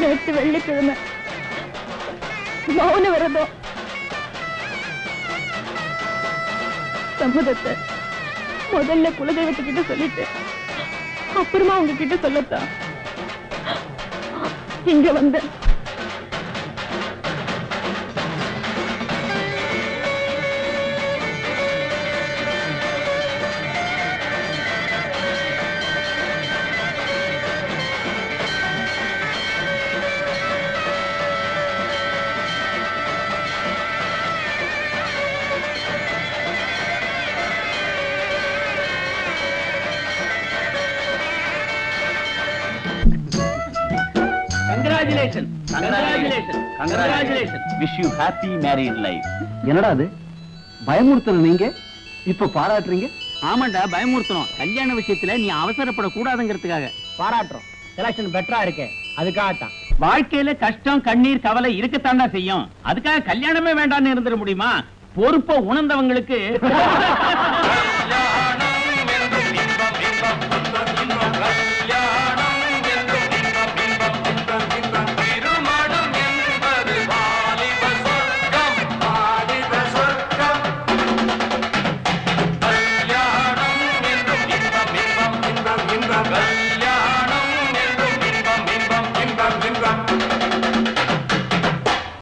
நேற்று வெள்ளிக்கிழமை மௌன விரதம். சம்மதத்தை முதல்ல குலதெய்வத்துக்கிட்ட சொல்லிட்டு அப்புறமா உங்ககிட்ட சொல்லத்தான் இங்க வந்த. என்னடா அது பயமுறுத்தணும் நீங்க இப்ப பாராட்டுறீங்க? ஆமாண்டா, பயமுறுத்தணும். கல்யாண விஷயத்துல நீ அவசரப்படக்கூடாதுங்கிறதுக்காக பாராட்டுறோம். செலக்ஷன் பெட்டரா இருக்கு, அதுக்காகத்தான். வாழ்க்கையில கஷ்டம், கண்ணீர், கவலை இருக்கத்தாண்டா செய்யும். அதுக்காக கல்யாணமே வேண்டாம்னு இருந்துட முடியுமா? பொறுப்பை உணர்ந்தவங்களுக்கு